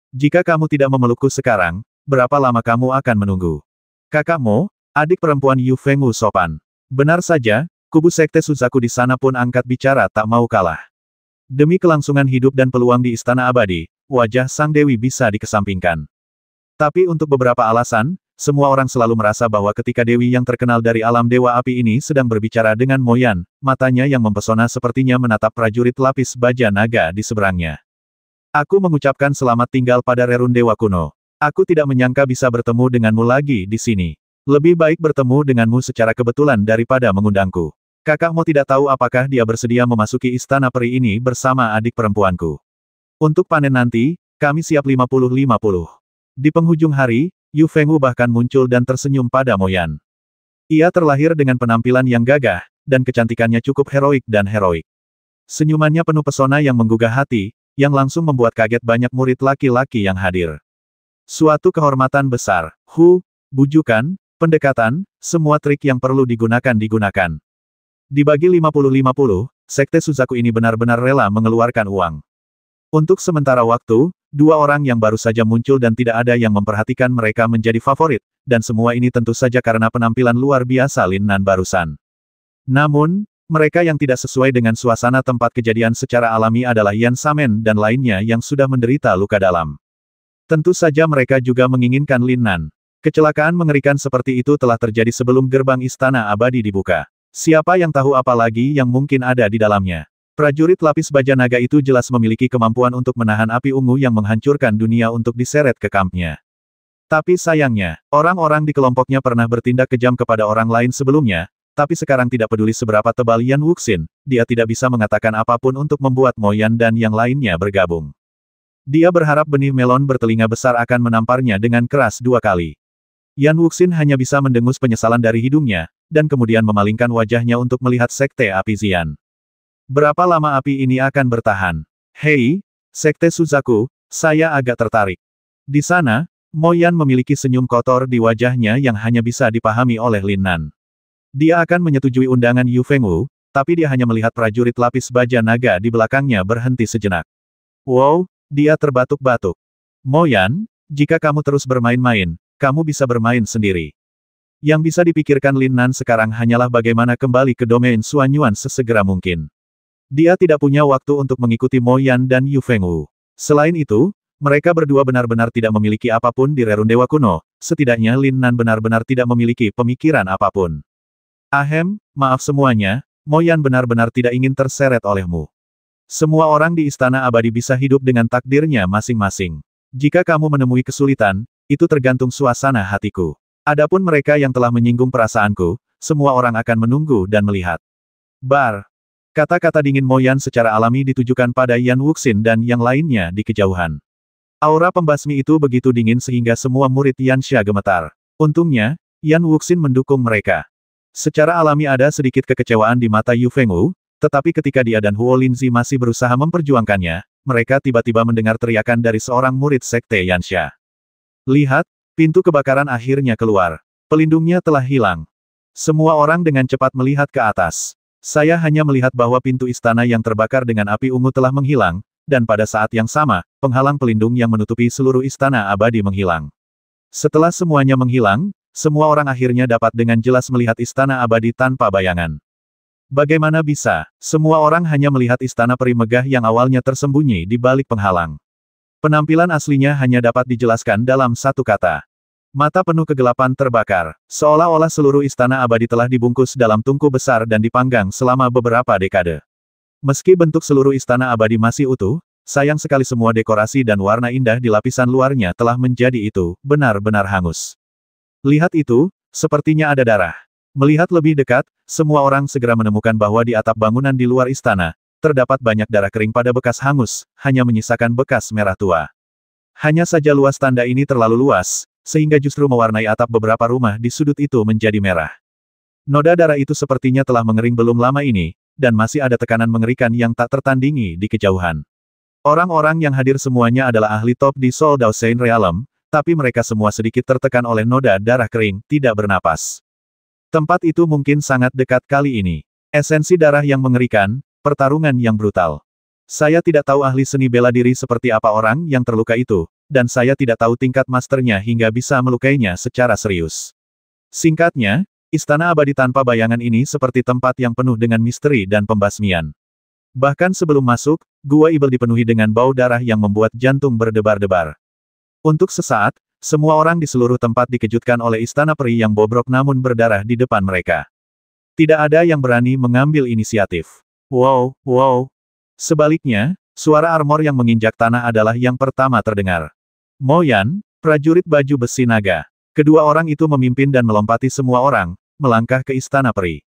Jika kamu tidak memelukku sekarang, berapa lama kamu akan menunggu? Kakak Mo, adik perempuan Yu Fengwu sopan. Benar saja, kubu Sekte Suzaku di sana pun angkat bicara tak mau kalah. Demi kelangsungan hidup dan peluang di Istana Abadi, wajah Sang Dewi bisa dikesampingkan. Tapi untuk beberapa alasan, semua orang selalu merasa bahwa ketika Dewi yang terkenal dari alam Dewa Api ini sedang berbicara dengan Mo Yan, matanya yang mempesona sepertinya menatap prajurit lapis baja naga di seberangnya. Aku mengucapkan selamat tinggal pada Rerun Dewa Kuno. Aku tidak menyangka bisa bertemu denganmu lagi di sini. Lebih baik bertemu denganmu secara kebetulan daripada mengundangku. Kakakmu tidak tahu apakah dia bersedia memasuki istana peri ini bersama adik perempuanku. Untuk panen nanti, kami siap 50-50. Di penghujung hari, Yu Fengwu bahkan muncul dan tersenyum pada Mo Yan. Ia terlahir dengan penampilan yang gagah, dan kecantikannya cukup heroik dan heroik. Senyumannya penuh pesona yang menggugah hati, yang langsung membuat kaget banyak murid laki-laki yang hadir. Suatu kehormatan besar, bujukan, pendekatan, semua trik yang perlu digunakan. Dibagi 50-50, Sekte Suzaku ini benar-benar rela mengeluarkan uang. Untuk sementara waktu, dua orang yang baru saja muncul dan tidak ada yang memperhatikan mereka menjadi favorit, dan semua ini tentu saja karena penampilan luar biasa Lin Nan barusan. Namun, mereka yang tidak sesuai dengan suasana tempat kejadian secara alami adalah Yan Samen dan lainnya yang sudah menderita luka dalam. Tentu saja mereka juga menginginkan Lin Nan. Kecelakaan mengerikan seperti itu telah terjadi sebelum gerbang Istana Abadi dibuka. Siapa yang tahu apa lagi yang mungkin ada di dalamnya? Prajurit lapis baja naga itu jelas memiliki kemampuan untuk menahan api ungu yang menghancurkan dunia untuk diseret ke kampnya. Tapi sayangnya, orang-orang di kelompoknya pernah bertindak kejam kepada orang lain sebelumnya, tapi sekarang tidak peduli seberapa tebal Yan Wuxin, dia tidak bisa mengatakan apapun untuk membuat Mo Yan dan yang lainnya bergabung. Dia berharap benih melon bertelinga besar akan menamparnya dengan keras 2 kali. Yan Wuxin hanya bisa mendengus penyesalan dari hidungnya, dan kemudian memalingkan wajahnya untuk melihat Sekte Api Xian. Berapa lama api ini akan bertahan? Hei, Sekte Suzaku, saya agak tertarik. Di sana, Mo Yan memiliki senyum kotor di wajahnya yang hanya bisa dipahami oleh Lin Nan. Dia akan menyetujui undangan Yu Fengwu, tapi dia hanya melihat prajurit lapis baja naga di belakangnya berhenti sejenak. Wow, dia terbatuk-batuk. Mo Yan, jika kamu terus bermain-main, kamu bisa bermain sendiri. Yang bisa dipikirkan Lin Nan sekarang hanyalah bagaimana kembali ke domain Suanyuan sesegera mungkin. Dia tidak punya waktu untuk mengikuti Mo Yan dan Yu Fengwu. Selain itu, mereka berdua benar-benar tidak memiliki apapun di Rerun Dewa Kuno, setidaknya Lin Nan benar-benar tidak memiliki pemikiran apapun. Ahem, maaf semuanya, Mo Yan benar-benar tidak ingin terseret olehmu. Semua orang di Istana Abadi bisa hidup dengan takdirnya masing-masing. Jika kamu menemui kesulitan, itu tergantung suasana hatiku. Adapun mereka yang telah menyinggung perasaanku, semua orang akan menunggu dan melihat. Bar. Kata-kata dingin Mo Yan secara alami ditujukan pada Yan Wuxin dan yang lainnya di kejauhan. Aura pembasmi itu begitu dingin sehingga semua murid Yansha gemetar. Untungnya, Yan Wuxin mendukung mereka. Secara alami ada sedikit kekecewaan di mata Yu Fengwu, tetapi ketika dia dan Huo Linzi masih berusaha memperjuangkannya, mereka tiba-tiba mendengar teriakan dari seorang murid Sekte Yansha. Lihat, pintu kebakaran akhirnya keluar. Pelindungnya telah hilang. Semua orang dengan cepat melihat ke atas. Saya hanya melihat bahwa pintu istana yang terbakar dengan api ungu telah menghilang, dan pada saat yang sama, penghalang pelindung yang menutupi seluruh Istana Abadi menghilang. Setelah semuanya menghilang, semua orang akhirnya dapat dengan jelas melihat Istana Abadi tanpa bayangan. Bagaimana bisa, semua orang hanya melihat istana peri megah yang awalnya tersembunyi di balik penghalang. Penampilan aslinya hanya dapat dijelaskan dalam satu kata. Mata penuh kegelapan terbakar, seolah-olah seluruh Istana Abadi telah dibungkus dalam tungku besar dan dipanggang selama beberapa dekade. Meski bentuk seluruh Istana Abadi masih utuh, sayang sekali semua dekorasi dan warna indah di lapisan luarnya telah menjadi itu, benar-benar hangus. Lihat itu, sepertinya ada darah. Melihat lebih dekat, semua orang segera menemukan bahwa di atap bangunan di luar istana, terdapat banyak darah kering pada bekas hangus, hanya menyisakan bekas merah tua. Hanya saja luas tanda ini terlalu luas, sehingga justru mewarnai atap beberapa rumah di sudut itu menjadi merah. Noda darah itu sepertinya telah mengering belum lama ini, dan masih ada tekanan mengerikan yang tak tertandingi di kejauhan. Orang-orang yang hadir semuanya adalah ahli top di Soul Daosein Realm, tapi mereka semua sedikit tertekan oleh noda darah kering, tidak bernapas. Tempat itu mungkin sangat dekat kali ini. Esensi darah yang mengerikan, pertarungan yang brutal. Saya tidak tahu ahli seni bela diri seperti apa orang yang terluka itu, dan saya tidak tahu tingkat masternya hingga bisa melukainya secara serius. Singkatnya, Istana Abadi tanpa bayangan ini seperti tempat yang penuh dengan misteri dan pembasmian. Bahkan sebelum masuk, Gua Ibel dipenuhi dengan bau darah yang membuat jantung berdebar-debar. Untuk sesaat, semua orang di seluruh tempat dikejutkan oleh istana peri yang bobrok namun berdarah di depan mereka. Tidak ada yang berani mengambil inisiatif. Wow, wow. Sebaliknya, suara armor yang menginjak tanah adalah yang pertama terdengar. Mo Yan, prajurit baju besi naga. Kedua orang itu memimpin dan melompati semua orang, melangkah ke istana peri.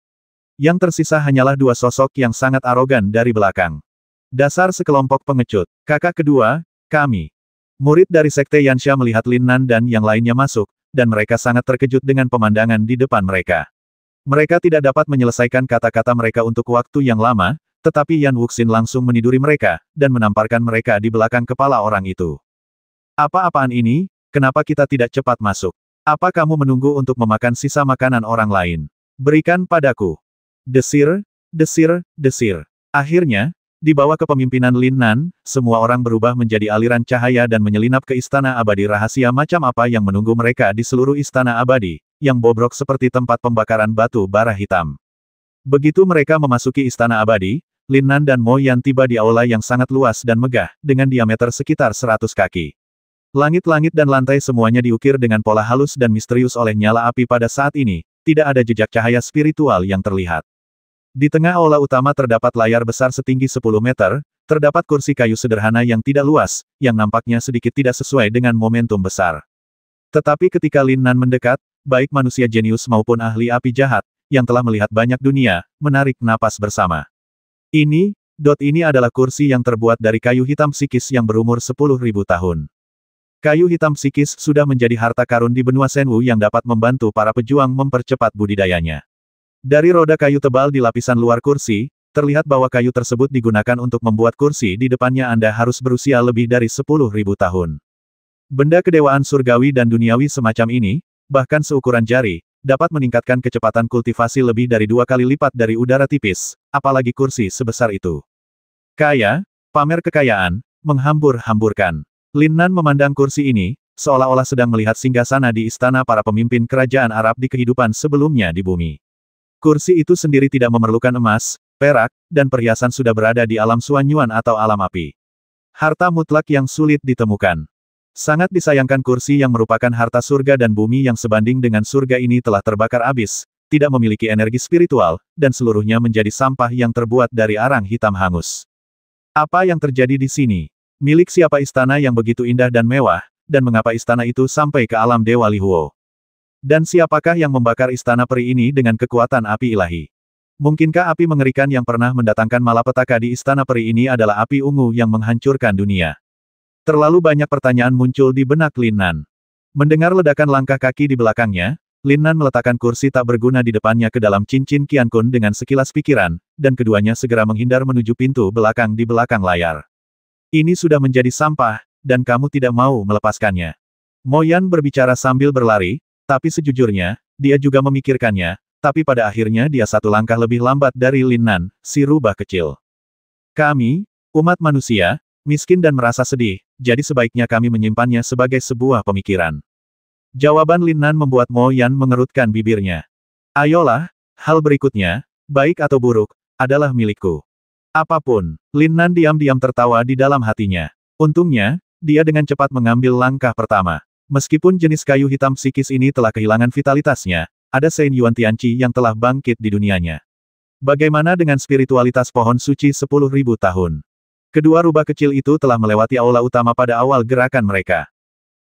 Yang tersisa hanyalah dua sosok yang sangat arogan dari belakang. Dasar sekelompok pengecut. Kakak kedua, kami. Murid dari Sekte Yansha melihat Lin Nan dan yang lainnya masuk, dan mereka sangat terkejut dengan pemandangan di depan mereka. Mereka tidak dapat menyelesaikan kata-kata mereka untuk waktu yang lama, tetapi Yan Wuxin langsung meniduri mereka, dan menamparkan mereka di belakang kepala orang itu. Apa-apaan ini, kenapa kita tidak cepat masuk? Apa kamu menunggu untuk memakan sisa makanan orang lain? Berikan padaku. Desir, desir, desir. Akhirnya, di bawah kepemimpinan Lin Nan, semua orang berubah menjadi aliran cahaya dan menyelinap ke istana abadi rahasia macam apa yang menunggu mereka di seluruh istana abadi, yang bobrok seperti tempat pembakaran batu bara hitam. Begitu mereka memasuki istana abadi, Lin Nan dan Mo Yan tiba di aula yang sangat luas dan megah, dengan diameter sekitar 100 kaki. Langit-langit dan lantai semuanya diukir dengan pola halus dan misterius oleh nyala api pada saat ini, tidak ada jejak cahaya spiritual yang terlihat. Di tengah aula utama terdapat layar besar setinggi 10 meter, terdapat kursi kayu sederhana yang tidak luas, yang nampaknya sedikit tidak sesuai dengan momentum besar. Tetapi ketika Lin Nan mendekat, baik manusia jenius maupun ahli api jahat, yang telah melihat banyak dunia, menarik napas bersama. Ini adalah kursi yang terbuat dari kayu hitam psikis yang berumur 10.000 tahun. Kayu hitam psikis sudah menjadi harta karun di benua Shenwu yang dapat membantu para pejuang mempercepat budidayanya. Dari roda kayu tebal di lapisan luar kursi, terlihat bahwa kayu tersebut digunakan untuk membuat kursi di depannya Anda harus berusia lebih dari 10.000 tahun. Benda kedewaan surgawi dan duniawi semacam ini, bahkan seukuran jari, dapat meningkatkan kecepatan kultivasi lebih dari 2 kali lipat dari udara tipis, apalagi kursi sebesar itu. Kaya, pamer kekayaan, menghambur-hamburkan. Lin Nan memandang kursi ini, seolah-olah sedang melihat singgasana di istana para pemimpin kerajaan Arab di kehidupan sebelumnya di bumi. Kursi itu sendiri tidak memerlukan emas, perak, dan perhiasan sudah berada di alam Suanyuan atau alam api. Harta mutlak yang sulit ditemukan. Sangat disayangkan kursi yang merupakan harta surga dan bumi yang sebanding dengan surga ini telah terbakar habis, tidak memiliki energi spiritual, dan seluruhnya menjadi sampah yang terbuat dari arang hitam hangus. Apa yang terjadi di sini? Milik siapa istana yang begitu indah dan mewah, dan mengapa istana itu sampai ke alam Dewa Lihuo? Dan siapakah yang membakar istana peri ini dengan kekuatan api ilahi? Mungkinkah api mengerikan yang pernah mendatangkan malapetaka di istana peri ini adalah api ungu yang menghancurkan dunia? Terlalu banyak pertanyaan muncul di benak Lin Nan. Mendengar ledakan langkah kaki di belakangnya, Lin Nan meletakkan kursi tak berguna di depannya ke dalam cincin Qiankun dengan sekilas pikiran, dan keduanya segera menghindar menuju pintu belakang di belakang layar. Ini sudah menjadi sampah, dan kamu tidak mau melepaskannya. Mo Yan berbicara sambil berlari, tapi sejujurnya, dia juga memikirkannya, tapi pada akhirnya dia satu langkah lebih lambat dari Lin Nan, si rubah kecil. Kami, umat manusia, miskin dan merasa sedih, jadi sebaiknya kami menyimpannya sebagai sebuah pemikiran. Jawaban Lin Nan membuat Mo Yan mengerutkan bibirnya. Ayolah, hal berikutnya, baik atau buruk, adalah milikku. Apapun, Lin Nan diam-diam tertawa di dalam hatinya. Untungnya, dia dengan cepat mengambil langkah pertama. Meskipun jenis kayu hitam psikis ini telah kehilangan vitalitasnya, ada Shen Yuan Tianqi yang telah bangkit di dunianya. Bagaimana dengan spiritualitas pohon suci 10.000 tahun? Kedua rubah kecil itu telah melewati aula utama pada awal gerakan mereka.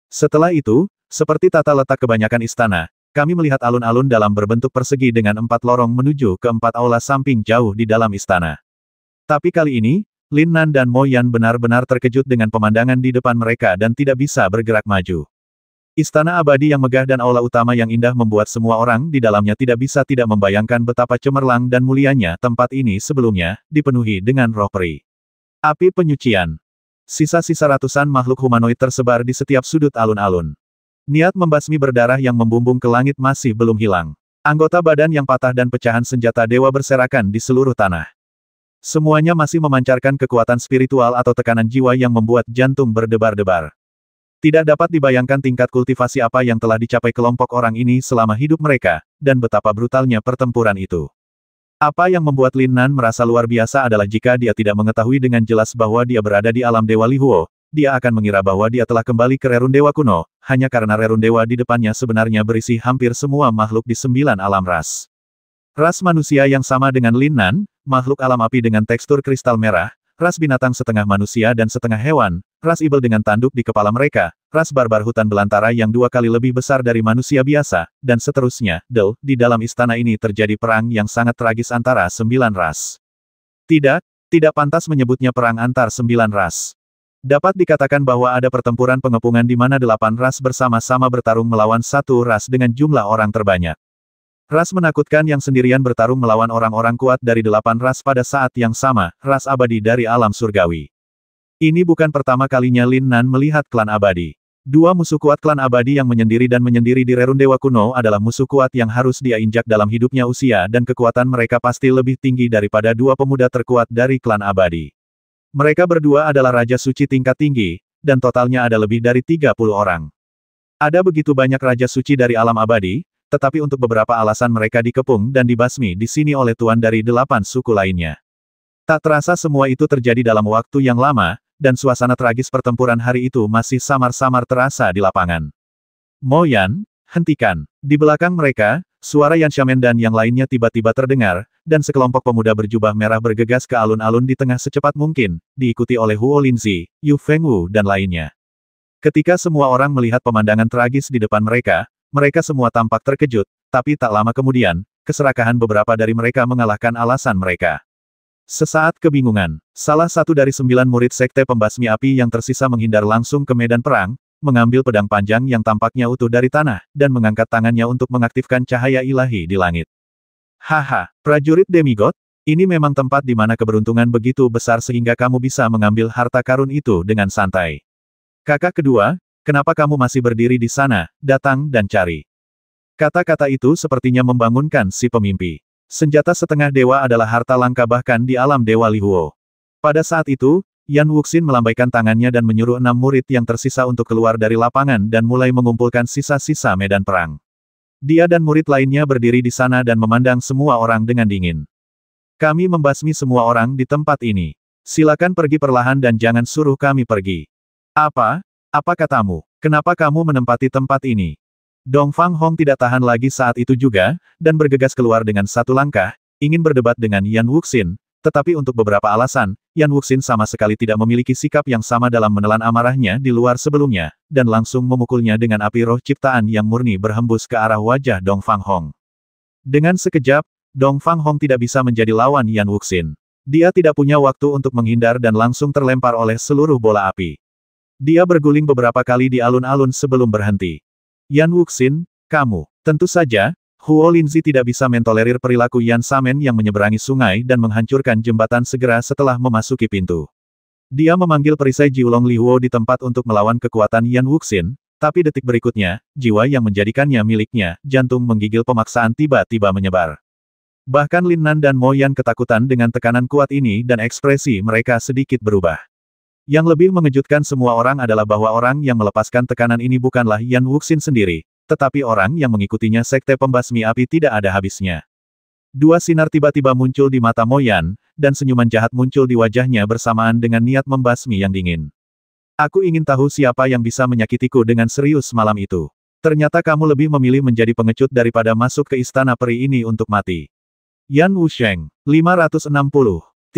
Setelah itu, seperti tata letak kebanyakan istana, kami melihat alun-alun dalam berbentuk persegi dengan 4 lorong menuju ke 4 aula samping jauh di dalam istana. Tapi kali ini, Lin Nan dan Mo Yan benar-benar terkejut dengan pemandangan di depan mereka dan tidak bisa bergerak maju. Istana abadi yang megah dan aula utama yang indah membuat semua orang di dalamnya tidak bisa tidak membayangkan betapa cemerlang dan mulianya tempat ini sebelumnya, dipenuhi dengan roh peri. Api penyucian. Sisa-sisa ratusan makhluk humanoid tersebar di setiap sudut alun-alun. Niat membasmi berdarah yang membumbung ke langit masih belum hilang. Anggota badan yang patah dan pecahan senjata dewa berserakan di seluruh tanah. Semuanya masih memancarkan kekuatan spiritual atau tekanan jiwa yang membuat jantung berdebar-debar. Tidak dapat dibayangkan tingkat kultivasi apa yang telah dicapai kelompok orang ini selama hidup mereka, dan betapa brutalnya pertempuran itu. Apa yang membuat Lin Nan merasa luar biasa adalah jika dia tidak mengetahui dengan jelas bahwa dia berada di alam Dewa Lihuo, dia akan mengira bahwa dia telah kembali ke rerun Dewa kuno, hanya karena rerun Dewa di depannya sebenarnya berisi hampir semua makhluk di 9 alam ras. Ras manusia yang sama dengan Lin Nan, makhluk alam api dengan tekstur kristal merah, ras binatang setengah manusia dan setengah hewan, ras ibel dengan tanduk di kepala mereka, ras barbar hutan belantara yang 2 kali lebih besar dari manusia biasa, dan seterusnya. Di dalam istana ini terjadi perang yang sangat tragis antara 9 ras. Tidak pantas menyebutnya perang antar 9 ras. Dapat dikatakan bahwa ada pertempuran pengepungan di mana 8 ras bersama-sama bertarung melawan satu ras dengan jumlah orang terbanyak. Ras menakutkan yang sendirian bertarung melawan orang-orang kuat dari 8 ras pada saat yang sama, ras abadi dari alam surgawi. Ini bukan pertama kalinya Lin Nan melihat klan abadi. 2 musuh kuat klan abadi yang menyendiri di rerun Dewa kuno adalah musuh kuat yang harus dia injak dalam hidupnya usia dan kekuatan mereka pasti lebih tinggi daripada 2 pemuda terkuat dari klan abadi. Mereka berdua adalah Raja Suci tingkat tinggi, dan totalnya ada lebih dari 30 orang. Ada begitu banyak Raja Suci dari alam abadi, tetapi untuk beberapa alasan mereka dikepung dan dibasmi di sini oleh tuan dari 8 suku lainnya. Tak terasa semua itu terjadi dalam waktu yang lama, dan suasana tragis pertempuran hari itu masih samar-samar terasa di lapangan. Mo Yan, hentikan. Di belakang mereka, suara Yan Xiamen dan yang lainnya tiba-tiba terdengar, dan sekelompok pemuda berjubah merah bergegas ke alun-alun di tengah secepat mungkin, diikuti oleh Huo Linzi, Yu Fengwu dan lainnya. Ketika semua orang melihat pemandangan tragis di depan mereka semua tampak terkejut, tapi tak lama kemudian, keserakahan beberapa dari mereka mengalahkan alasan mereka. Sesaat kebingungan, salah satu dari 9 murid sekte pembasmi api yang tersisa menghindar langsung ke medan perang, mengambil pedang panjang yang tampaknya utuh dari tanah, dan mengangkat tangannya untuk mengaktifkan cahaya ilahi di langit. Haha, prajurit demigod, ini memang tempat di mana keberuntungan begitu besar sehingga kamu bisa mengambil harta karun itu dengan santai. Kakak kedua, kenapa kamu masih berdiri di sana, datang dan cari. Kata-kata itu sepertinya membangunkan si pemimpi. Senjata setengah dewa adalah harta langka bahkan di alam Dewa Lihuo. Pada saat itu, Yan Wuxin melambaikan tangannya dan menyuruh 6 murid yang tersisa untuk keluar dari lapangan dan mulai mengumpulkan sisa-sisa medan perang. Dia dan murid lainnya berdiri di sana dan memandang semua orang dengan dingin. Kami membasmi semua orang di tempat ini. Silakan pergi perlahan dan jangan suruh kami pergi. Apa katamu? Kenapa kamu menempati tempat ini? Dong Fang Hong tidak tahan lagi saat itu juga, dan bergegas keluar dengan satu langkah, ingin berdebat dengan Yan Wuxin, tetapi untuk beberapa alasan, Yan Wuxin sama sekali tidak memiliki sikap yang sama dalam menelan amarahnya di luar sebelumnya, dan langsung memukulnya dengan api roh ciptaan yang murni berhembus ke arah wajah Dong Fang Hong. Dengan sekejap, Dong Fang Hong tidak bisa menjadi lawan Yan Wuxin. Dia tidak punya waktu untuk menghindar dan langsung terlempar oleh seluruh bola api. Dia berguling beberapa kali di alun-alun sebelum berhenti. Yan Wuxin, kamu. Tentu saja, Huo Linzi tidak bisa mentolerir perilaku Yan Xiamen yang menyeberangi sungai dan menghancurkan jembatan segera setelah memasuki pintu. Dia memanggil perisai Jiulong Lihuo di tempat untuk melawan kekuatan Yan Wuxin, tapi detik berikutnya, jiwa yang menjadikannya miliknya, jantung menggigil pemaksaan tiba-tiba menyebar. Bahkan Lin Nan dan Mo Yan ketakutan dengan tekanan kuat ini dan ekspresi mereka sedikit berubah. Yang lebih mengejutkan semua orang adalah bahwa orang yang melepaskan tekanan ini bukanlah Yan Wuxin sendiri, tetapi orang yang mengikutinya sekte pembasmi api tidak ada habisnya. 2 sinar tiba-tiba muncul di mata Mo Yan, dan senyuman jahat muncul di wajahnya bersamaan dengan niat membasmi yang dingin. Aku ingin tahu siapa yang bisa menyakitiku dengan serius malam itu. Ternyata kamu lebih memilih menjadi pengecut daripada masuk ke istana peri ini untuk mati. Yan Wusheng, 560